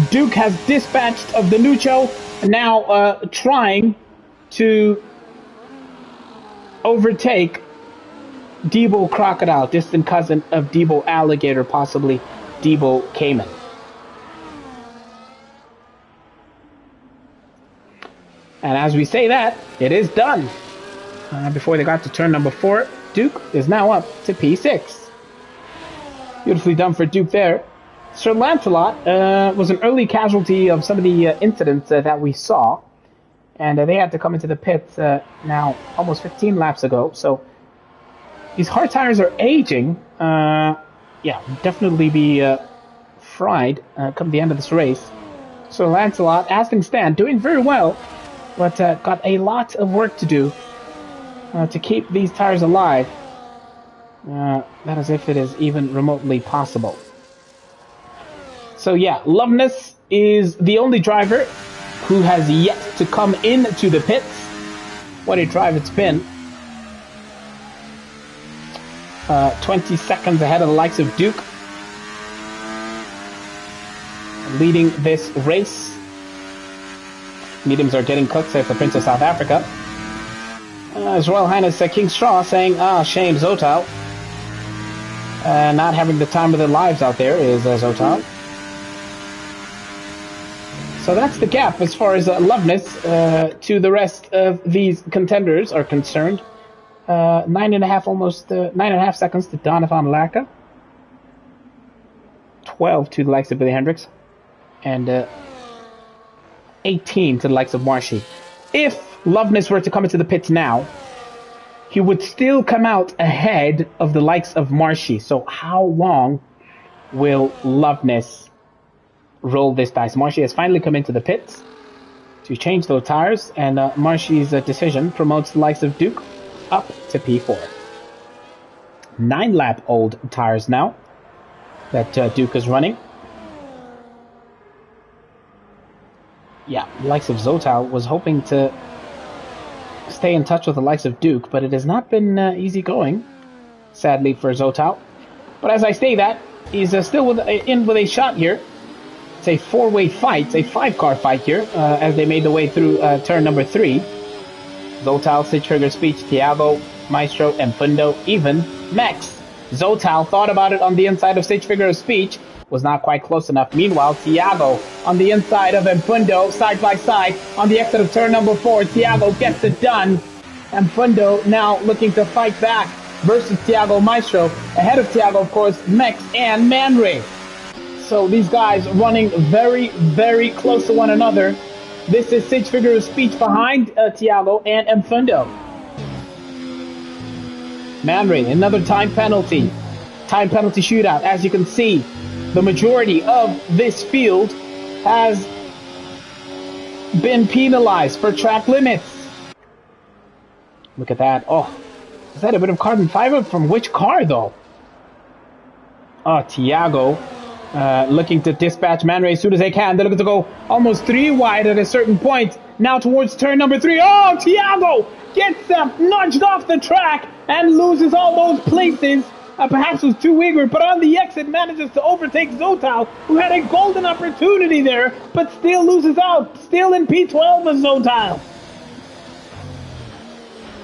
Duke has dispatched of the Nuccio, now trying to overtake Debo Crocodile, distant cousin of Debo Alligator, possibly Debo Cayman. And as we say that, it is done. Before they got to turn number 4, Duke is now up to P6. Beautifully done for Duke there. Sir Lancelot was an early casualty of some of the incidents that we saw. And they had to come into the pits now almost 15 laps ago. So these hard tires are aging. Yeah, definitely be fried come the end of this race. Sir Lancelot, as things stand, doing very well. But got a lot of work to do to keep these tires alive. That is if it is even remotely possible. So yeah, Loveness is the only driver who has yet to come into the pits. What a drive it's been. 20 seconds ahead of the likes of Duke. Leading this race. Mediums are getting cooked, says the Prince of South Africa. His Royal Highness King Straw saying, shame Zotal. Not having the time of their lives out there is Zotal. So that's the gap as far as Loveness to the rest of these contenders are concerned. 9.5 seconds to Donovan Lacka. 12 to the likes of Billy Hendricks. And 18 to the likes of Marshy. If Loveness were to come into the pits now, he would still come out ahead of the likes of Marshy. So how long will Loveness roll this dice? Marshy has finally come into the pits to change those tires, and Marshy's decision promotes the likes of Duke up to P4. 9-lap-old tires now that Duke is running. Yeah, the likes of Zotal was hoping to stay in touch with the likes of Duke, but it has not been easy going, sadly, for Zotal. But as I say that, he's still in with a shot here. It's a 4-way fight, a 5-car fight here, as they made the way through turn number 3. Zotal, Sitchtrigger, Speech, Thiago, Maestro, and Fundo, even Max. Zotal thought about it on the inside of Sitchtrigger of Speech, was not quite close enough. Meanwhile, Thiago on the inside of Mfundo, side by side, on the exit of turn number 4. Thiago gets it done. Mfundo now looking to fight back versus Thiago Maestro. Ahead of Thiago, of course, Mex and Manray. So these guys running very, very close to one another. This is Sitchtrigger of Speech behind Thiago and Mfundo. Manray, another time penalty. Time penalty shootout. As you can see, the majority of this field has been penalized for track limits. Look at that. Oh, is that a bit of carbon fiber? From which car, though? Oh, Thiago looking to dispatch Manray as soon as they can. They're looking to go almost 3 wide at a certain point. Now towards turn number 3. Oh, Thiago gets nudged off the track and loses all those places. Perhaps was too eager, but on the exit manages to overtake Zotal, who had a golden opportunity there, but still loses out. Still in P12 with Zotal.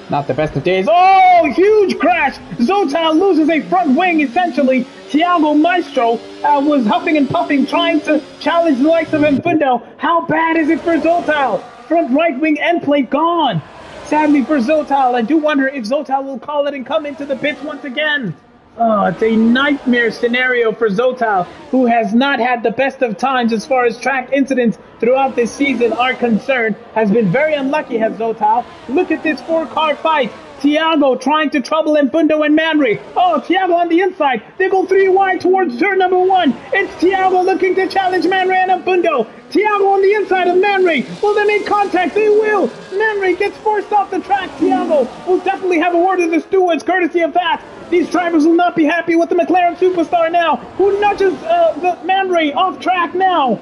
Not the best of days. Oh, huge crash. Zotal loses a front wing, essentially. Thiago Maestro was huffing and puffing, trying to challenge the likes of Mfundo. How bad is it for Zotal? Front right wing end plate gone. Sadly for Zotal, I do wonder if Zotal will call it and come into the pits once again. Oh, it's a nightmare scenario for Zotal, who has not had the best of times as far as track incidents throughout this season are concerned. Has been very unlucky, has Zotal. Look at this 4-car fight. Thiago trying to trouble Mfundo and Manray. Oh, Thiago on the inside. They go 3 wide towards turn number 1. It's Thiago looking to challenge Manray and Mfundo. Thiago on the inside of Manray. Will they make contact? They will. Manray gets forced off the track. Thiago will definitely have a word with the stewards, courtesy of that. These drivers will not be happy with the McLaren Superstar now, who nudges the Manray off track now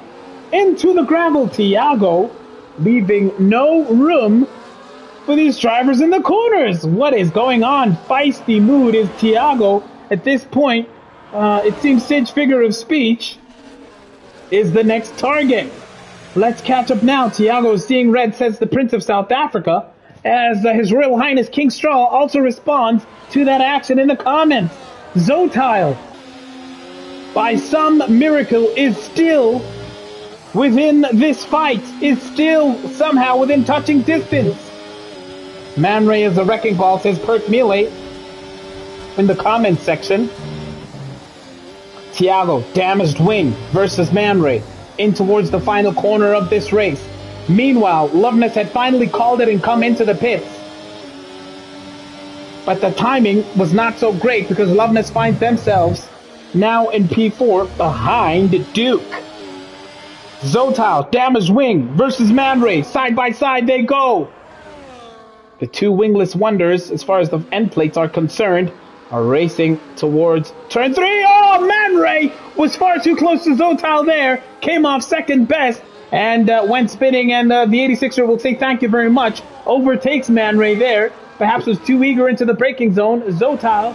into the gravel. Thiago leaving no room for these drivers in the corners. What is going on? Feisty mood is Thiago at this point. It seems Sitchtrigger of Speech is the next target. Let's catch up now. Thiago is seeing red, says the Prince of South Africa. as His Royal Highness King Straw also responds to that action in the comments. Zotile, by some miracle, is still within this fight, is still somehow within touching distance. Man Ray is a wrecking ball, says Perk Melee in the comments section. Thiago, damaged wing versus Man Ray in towards the final corner of this race. Meanwhile, Loveness had finally called it and come into the pits. But the timing was not so great because Loveness finds themselves now in P4 behind Duke. Zotile, damaged wing versus Man Ray. Side by side they go. The two wingless wonders, as far as the end plates are concerned, are racing towards turn 3. Oh, Man Ray was far too close to Zotile there. Came off second best and went spinning. And the 86er will say thank you very much. Overtakes Man Ray there. Perhaps was too eager into the braking zone. Zotile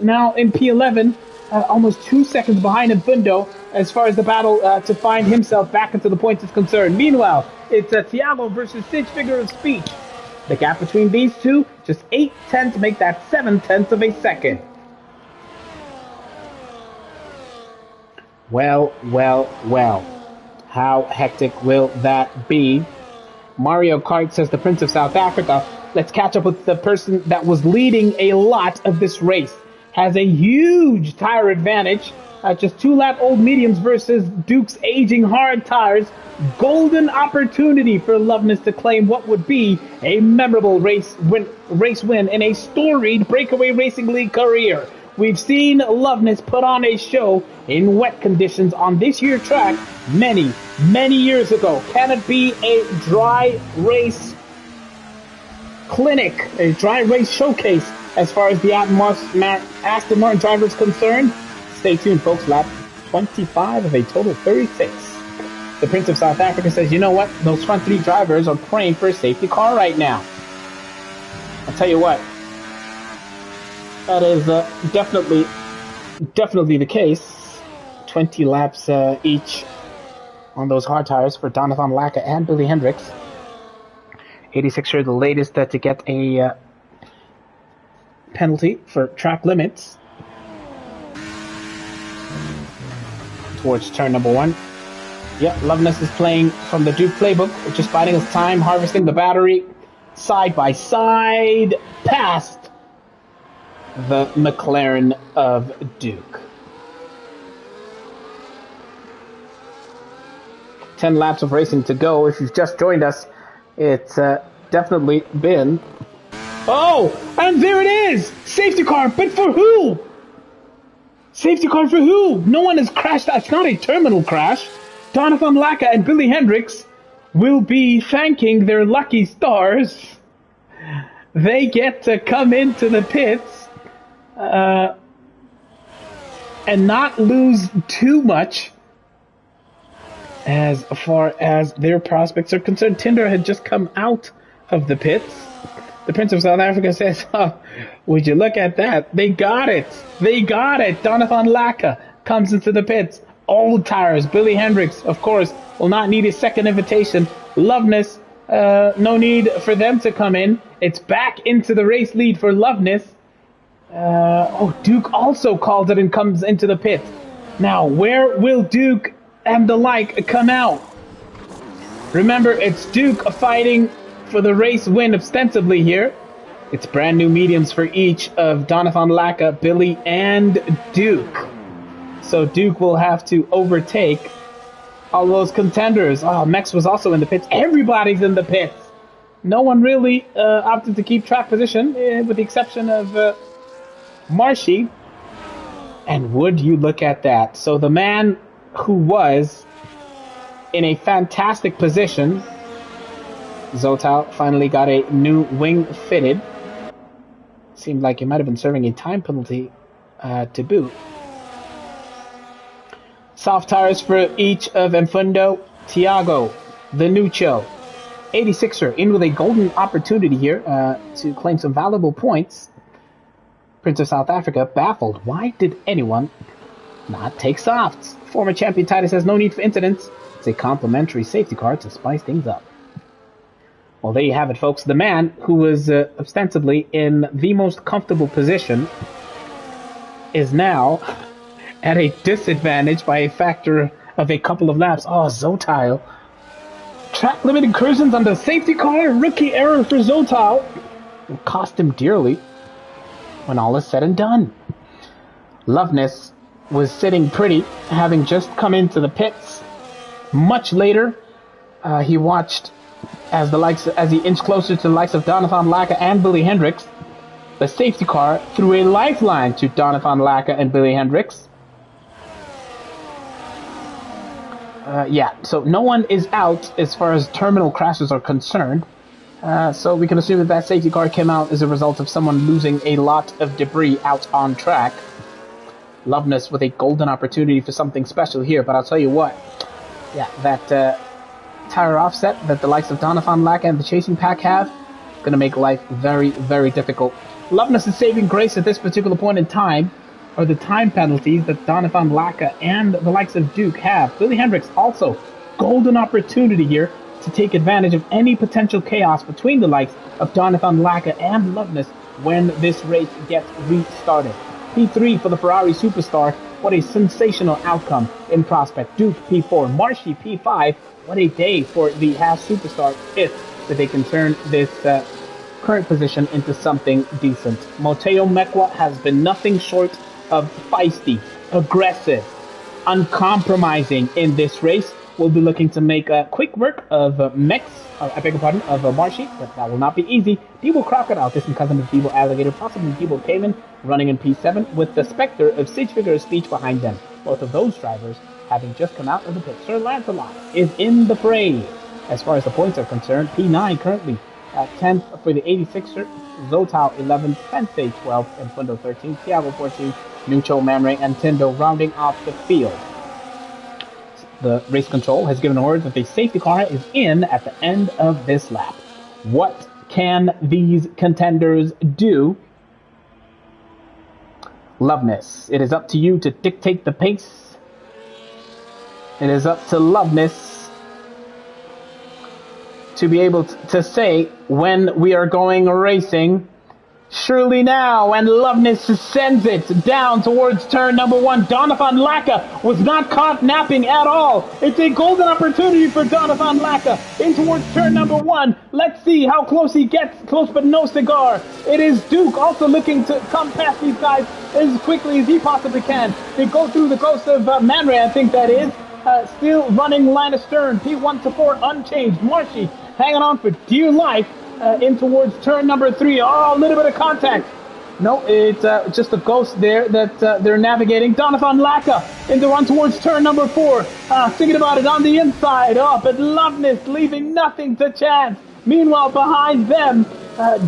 now in P11, almost 2 seconds behind Infundo as far as the battle to find himself back into the points is concerned. Meanwhile, it's Thiago versus Sidge, figure of speech. The gap between these two, just 8/10 to make that 7/10 of a second. Well. How hectic will that be? Mario Kart, says the Prince of South Africa. Let's catch up with the person that was leading a lot of this race. Has a huge tire advantage. Just 2-lap-old mediums versus Duke's aging hard tires. Golden opportunity for Loveness to claim what would be a memorable race win in a storied BrakeAway Racing League career. We've seen Loveness put on a show in wet conditions on this year's track many years ago. Can it be a dry race clinic, a dry race showcase as far as the Aston Martin driver is concerned? Stay tuned, folks. Lap 25 of a total 36. The Prince of South Africa says, you know what? Those front three drivers are praying for a safety car right now. I'll tell you what. That is definitely the case. 20 laps each on those hard tires for Donathan Laka and Billy Hendricks. 86er, the latest to get a penalty for track limits towards turn number 1. Yeah, Loveness is playing from the Duke playbook, just biding his time, harvesting the battery side by side past the McLaren of Duke. 10 laps of racing to go. If you've just joined us, it's definitely been... Oh, and there it is! Safety car, but for who? Safety car for who? No one has crashed. It's not a terminal crash. Donathan Laka and Billy Hendricks will be thanking their lucky stars. They get to come into the pits and not lose too much as far as their prospects are concerned. Tinder had just come out of the pits. The Prince of South Africa says, oh, would you look at that? They got it. Donathan Laka comes into the pits. Old tires. Billy Hendricks, of course, will not need a second invitation. Loveness, no need for them to come in. It's back into the race lead for Loveness. Duke also calls it and comes into the pit. Now, where will Duke and the like come out? Remember, it's Duke fighting for the race win ostensibly here. It's brand new mediums for each of Donathan Laka, Billy, and Duke. So Duke will have to overtake all those contenders. Oh, Mex was also in the pits. Everybody's in the pits. No one really opted to keep track position, with the exception of Marshy. And would you look at that? So the man who was in a fantastic position, Zotile, finally got a new wing fitted. Seemed like he might have been serving a time penalty to boot. Soft tires for each of Infundo, Thiago, the Nuccio. 86er in with a golden opportunity here to claim some valuable points. Prince of South Africa baffled. Why did anyone not take softs? Former champion Titus has no need for incidents. It's a complimentary safety car to spice things up. Well, there you have it, folks. The man who was ostensibly in the most comfortable position is now at a disadvantage by a factor of a couple of laps. Oh, Zotail. Track limit incursions on the safety car. Rookie error for Zotail. Will cost him dearly when all is said and done. Loveness was sitting pretty, having just come into the pits. Much later, he watched as he inched closer to the likes of Donathan Laka and Billy Hendricks. The safety car threw a lifeline to Donathan Laka and Billy Hendricks. So no one is out as far as terminal crashes are concerned. So we can assume that that safety car came out as a result of someone losing a lot of debris out on track. Loveness with a golden opportunity for something special here, but I'll tell you what. Yeah, that tire offset that the likes of Donathan Laka and the chasing pack have, going to make life very, very difficult. Loveness' saving grace at this particular point in time are the time penalties that Donathan Laka and the likes of Duke have. Billy Hendricks also, golden opportunity here to take advantage of any potential chaos between the likes of Donathan Laka and Loveness when this race gets restarted. P3 for the Ferrari Superstar. What a sensational outcome in prospect. Duke P4, Marshy P5. What a day for the Haas Superstar if they can turn this current position into something decent. Moteo Mekwa has been nothing short of feisty, aggressive, uncompromising in this race. We'll be looking to make quick work of Marshy, but that will not be easy. Debo Crocodile, distant cousin of Debo Alligator, possibly Debo Cayman, running in P7 with the specter of Sage Figure of Speech behind them. Both of those drivers having just come out of the pit. Sir Lancelot is in the fray. As far as the points are concerned, P9 currently at 10th for the 86er, Zotail 11th, Sensei 12th, and Fundo 13th, Thiago 14th, Nucho, Manray, and Tindo rounding off the field. The race control has given word that the safety car is in at the end of this lap. What can these contenders do? Loveness, it is up to you to dictate the pace. It is up to Loveness to be able to say when we are going racing. Surely now, and Loveness sends it down towards turn number 1. Donathan Laka was not caught napping at all. It's a golden opportunity for Donathan Laka in towards turn number 1. Let's see how close he gets. Close but no cigar. It is Duke also looking to come past these guys as quickly as he possibly can. They go through the coast of Manray, I think that is. Still running line astern. P1 to 4 unchanged. Marshy hanging on for dear life. In towards turn number 3. Oh, a little bit of contact. No, it's just a ghost there that they're navigating. Donathan Laka in the run towards turn number 4. Thinking about it on the inside. Oh, but Loveness leaving nothing to chance. Meanwhile, behind them,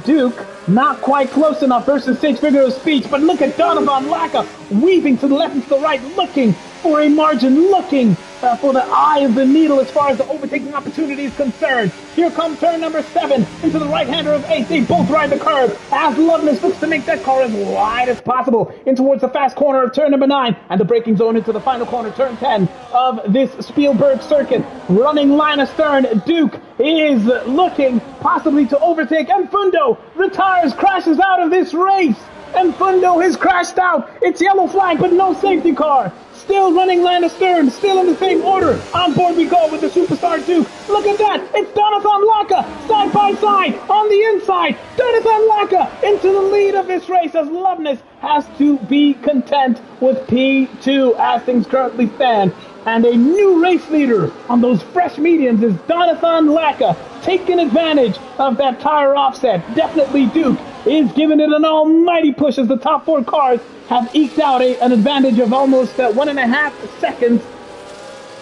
Duke not quite close enough versus Sage Figure of Speech. But look at Donathan Laka weaving to the left and to the right, looking for a margin, looking for the eye of the needle as far as the overtaking opportunity is concerned. Here comes turn number 7 into the right-hander of 8. They both ride the curve as Loveness looks to make that car as wide as possible in towards the fast corner of turn number 9 and the braking zone into the final corner, turn 10 of this Spielberg Circuit. Running line astern, Duke is looking possibly to overtake, and Fundo retires, crashes out of this race. And Fundo has crashed out. It's yellow flag, but no safety car. Still running line astern, still in the same order. On board we go with the Superstar Duke. Look at that. It's Donathan Laka, side by side, on the inside. Donathan Laka into the lead of this race as Loveness has to be content with P2 as things currently stand. And a new race leader on those fresh mediums is Donathan Laka, taking advantage of that tire offset. Definitely Duke is giving it an almighty push as the top 4 cars have eked out an advantage of almost 1.5 seconds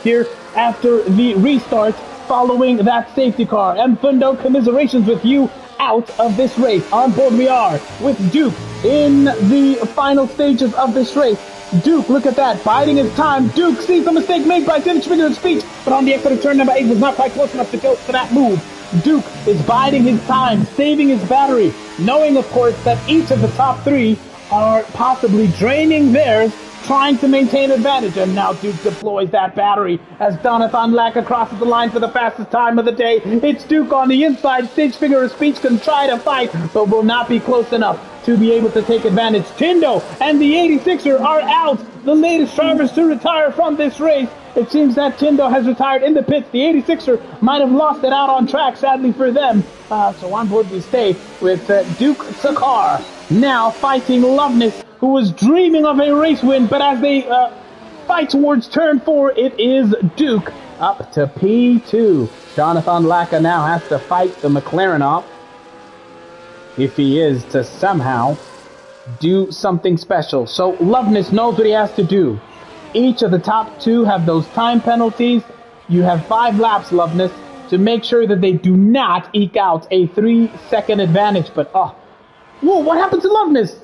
here after the restart following that safety car. And Fundo, commiserations with you out of this race. On board we are with Duke in the final stages of this race. Duke, look at that, biding his time. Duke sees the mistake made by Sage Figure of Speech, but on the exit of turn number 8 was not quite close enough to go for that move. Duke is biding his time, saving his battery, knowing, of course, that each of the top 3 are possibly draining theirs trying to maintain advantage, and now Duke deploys that battery as Jonathan Lacka crosses the line for the fastest time of the day. It's Duke on the inside. Stage Figure of Speech can try to fight, but will not be close enough to be able to take advantage. Tindo and the 86er are out, the latest drivers to retire from this race. It seems that Tindo has retired in the pits. The 86er might have lost it out on track, sadly for them. So on board we stay with Duke Sakar. Now fighting Loveness, who was dreaming of a race win, but as they fight towards turn 4, it is Duke up to P2. Jonathan Lacka now has to fight the McLaren off if he is to somehow do something special. So Loveness knows what he has to do. Each of the top 2 have those time penalties. You have 5 laps, Loveness, to make sure that they do not eke out a 3-second advantage. But, whoa, what happened to Loveness?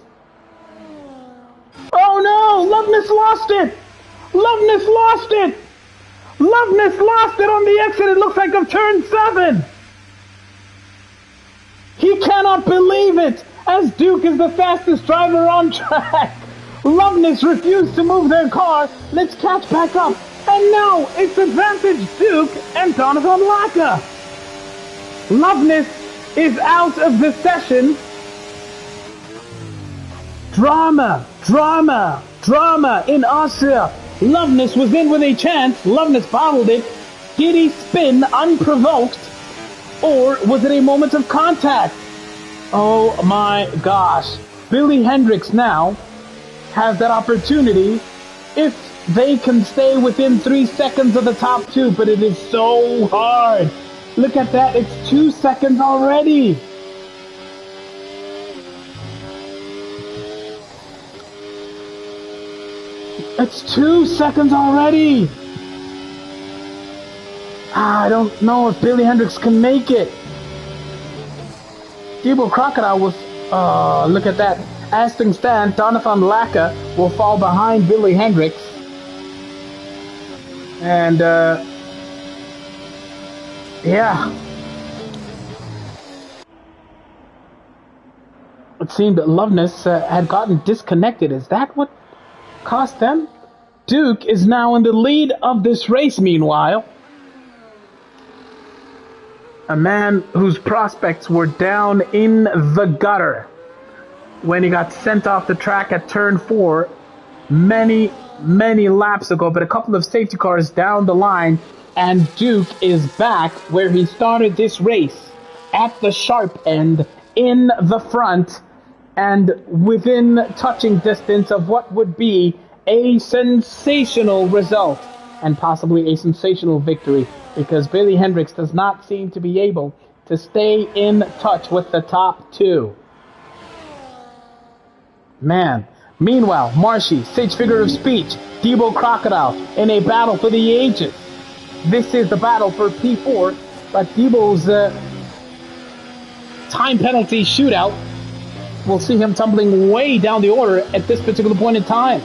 Oh no, Loveness lost it! Loveness lost it! Loveness lost it on the exit, it looks like, of turn 7! He cannot believe it, as Duke is the fastest driver on track. Loveness refused to move their car. Let's catch back up. And now it's advantage Duke and Jonathan Lacka. Loveness is out of the session. Drama, drama, drama in Austria. Loveness was in with a chance. Loveness bottled it. Did he spin unprovoked? Or was it a moment of contact? Oh my gosh. Billy Hendricks now has that opportunity if they can stay within 3 seconds of the top 2, but it is so hard. Look at that, it's 2 seconds already. It's 2 seconds already. I don't know if Billy Hendricks can make it. Debo Crocodile was, look at that. As things stand, Jonathan Lacka will fall behind Billy Hendricks. And, yeah. It seemed that Loveness had gotten disconnected. Is that what cost them? Duke is now in the lead of this race, meanwhile. A man whose prospects were down in the gutter when he got sent off the track at turn 4 many laps ago, but a couple of safety cars down the line, and Duke is back where he started this race, at the sharp end, in the front, and within touching distance of what would be a sensational result, and possibly a sensational victory, because Billy Hendricks does not seem to be able to stay in touch with the top 2. Man. Meanwhile, Marshy, Sage Figure of Speech, Debo Crocodile in a battle for the ages. This is the battle for P4, but Debo's time penalty shootout will see him tumbling way down the order at this particular point in time.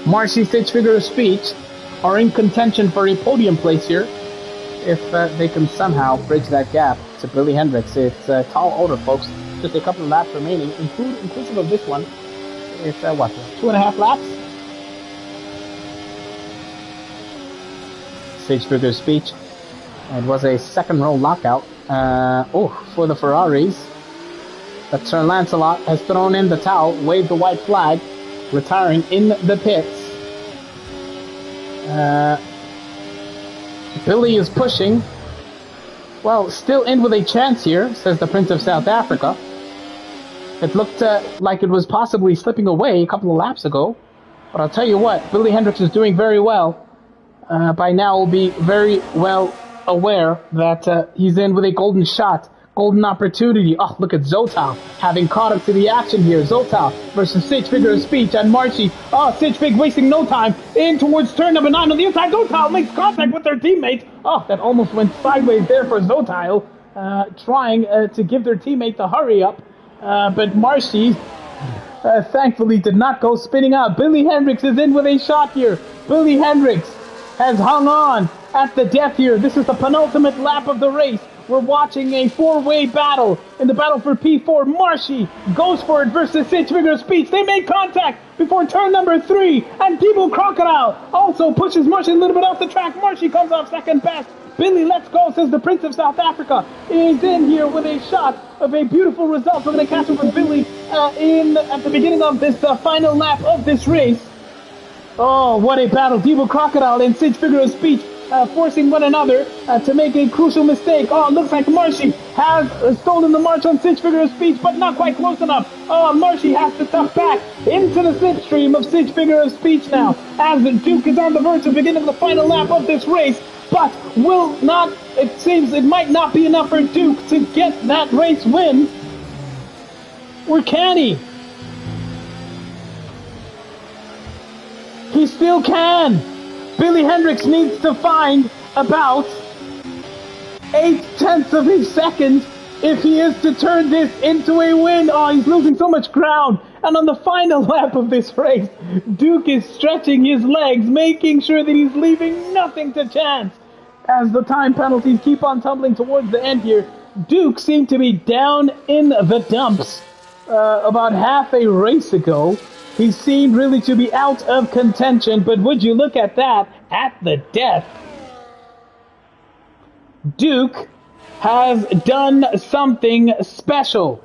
Marshy, Sage Figure of Speech are in contention for a podium place here if they can somehow bridge that gap to Billy Hendricks. It's a tall order, folks. Just a couple of laps remaining, inclusive of this one. It's, 2.5 laps? Sage Figure of Speech. It was a second row lockout. For the Ferraris. But Sir Lancelot has thrown in the towel, waved the white flag, retiring in the pits. Billy is pushing. Well, still in with a chance here, says the Prince of South Africa. It looked like it was possibly slipping away a couple of laps ago. But I'll tell you what, Billy Hendricks is doing very well. By now will be very well aware that he's in with a golden shot, golden opportunity. Oh, look at Zotal having caught up to the action here. Zotal versus Sage Figure of Speech and Marshy. Oh, Sage Fig wasting no time in towards turn number 9 on the inside. Zotal makes contact with their teammate. Oh, that almost went sideways there for Zotal, trying to give their teammate the hurry up. But Marshy thankfully did not go spinning out. Billy Hendricks is in with a shot here. Billy Hendricks has hung on at the death here. This is the penultimate lap of the race. We're watching a four-way battle. In the battle for P4, Marshy goes for it versus Sitch Figure of Speech. They make contact before turn number 3, and Debo Crocodile also pushes Marshy a little bit off the track. Marshy comes off second best. Billy, let's go, says the Prince of South Africa. Is in here with a shot of a beautiful result. We're going to catch up with Billy at the beginning of this final lap of this race. Oh, what a battle. Debo Crocodile and Sitch Figure of Speech forcing one another to make a crucial mistake. Oh, it looks like Marshy has stolen the march on Sitch Figure of Speech, but not quite close enough. Oh, Marshy has to tuck back into the slipstream of Sitch Figure of Speech now, as Duke is on the verge of beginning the final lap of this race, but will not, it seems it might not be enough for Duke to get that race win. Or can he? He still can. Billy Hendricks needs to find about 0.8 of a second if he is to turn this into a win. Oh, he's losing so much ground. And on the final lap of this race, Duke is stretching his legs, making sure that he's leaving nothing to chance. As the time penalties keep on tumbling towards the end here, Duke seemed to be down in the dumps about half a race ago. He seemed really to be out of contention, but would you look at that, at the death, Duke has done something special.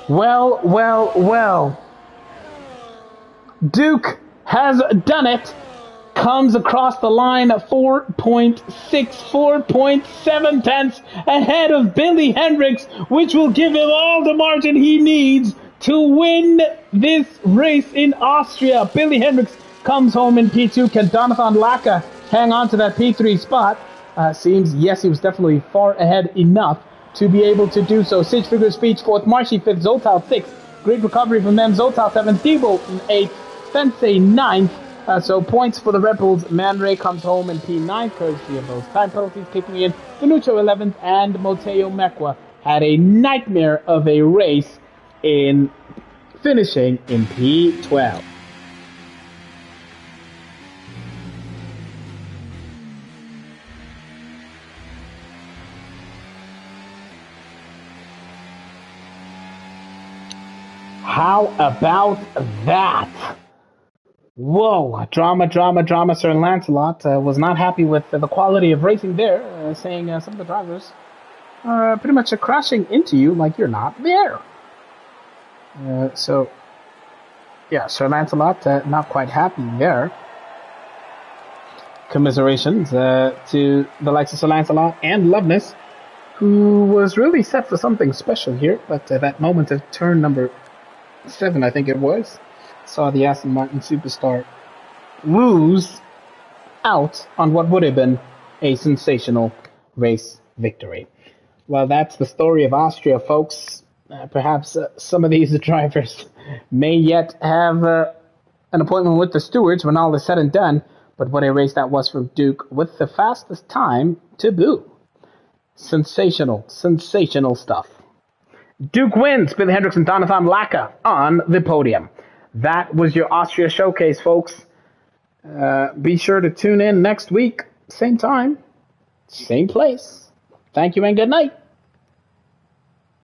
Well, well, well. Duke has done it. Comes across the line 4.6, 4.7 tenths ahead of Billy Hendricks, which will give him all the margin he needs to win this race in Austria. Billy Hendricks comes home in P2. Can Donathan Laka hang on to that P3 spot? Seems, yes, he was definitely far ahead enough to be able to do so. Sitch Figure Speech 4th, Marshy 5th, Zoltal 6th. Great recovery from them. Zoltal 7th, Debo 8th, Fensei 9th. So points for the Red Bulls. Man Ray comes home in P9, courtesy of those time penalties kicking in. Danuccio 11th and Moteo Mekwa had a nightmare of a race in finishing in P12. How about that? Whoa, drama. Sir Lancelot was not happy with the quality of racing there, saying some of the drivers are pretty much crashing into you like you're not there. So, yeah, Sir Lancelot not quite happy there. Commiserations to the likes of Sir Lancelot and Loveness, who was really set for something special here, but that moment of turn number 7, I think it was, saw the Aston Martin superstar lose out on what would have been a sensational race victory. Well, that's the story of Austria, folks. Perhaps some of these drivers may yet have an appointment with the stewards when all is said and done, but what a race that was from Duke with the fastest time to boot. Sensational stuff. Duke wins, Billy Hendricks and Donathan Laka on the podium. That was your Austria showcase, folks. Be sure to tune in next week. Same time, same place. Thank you and good night.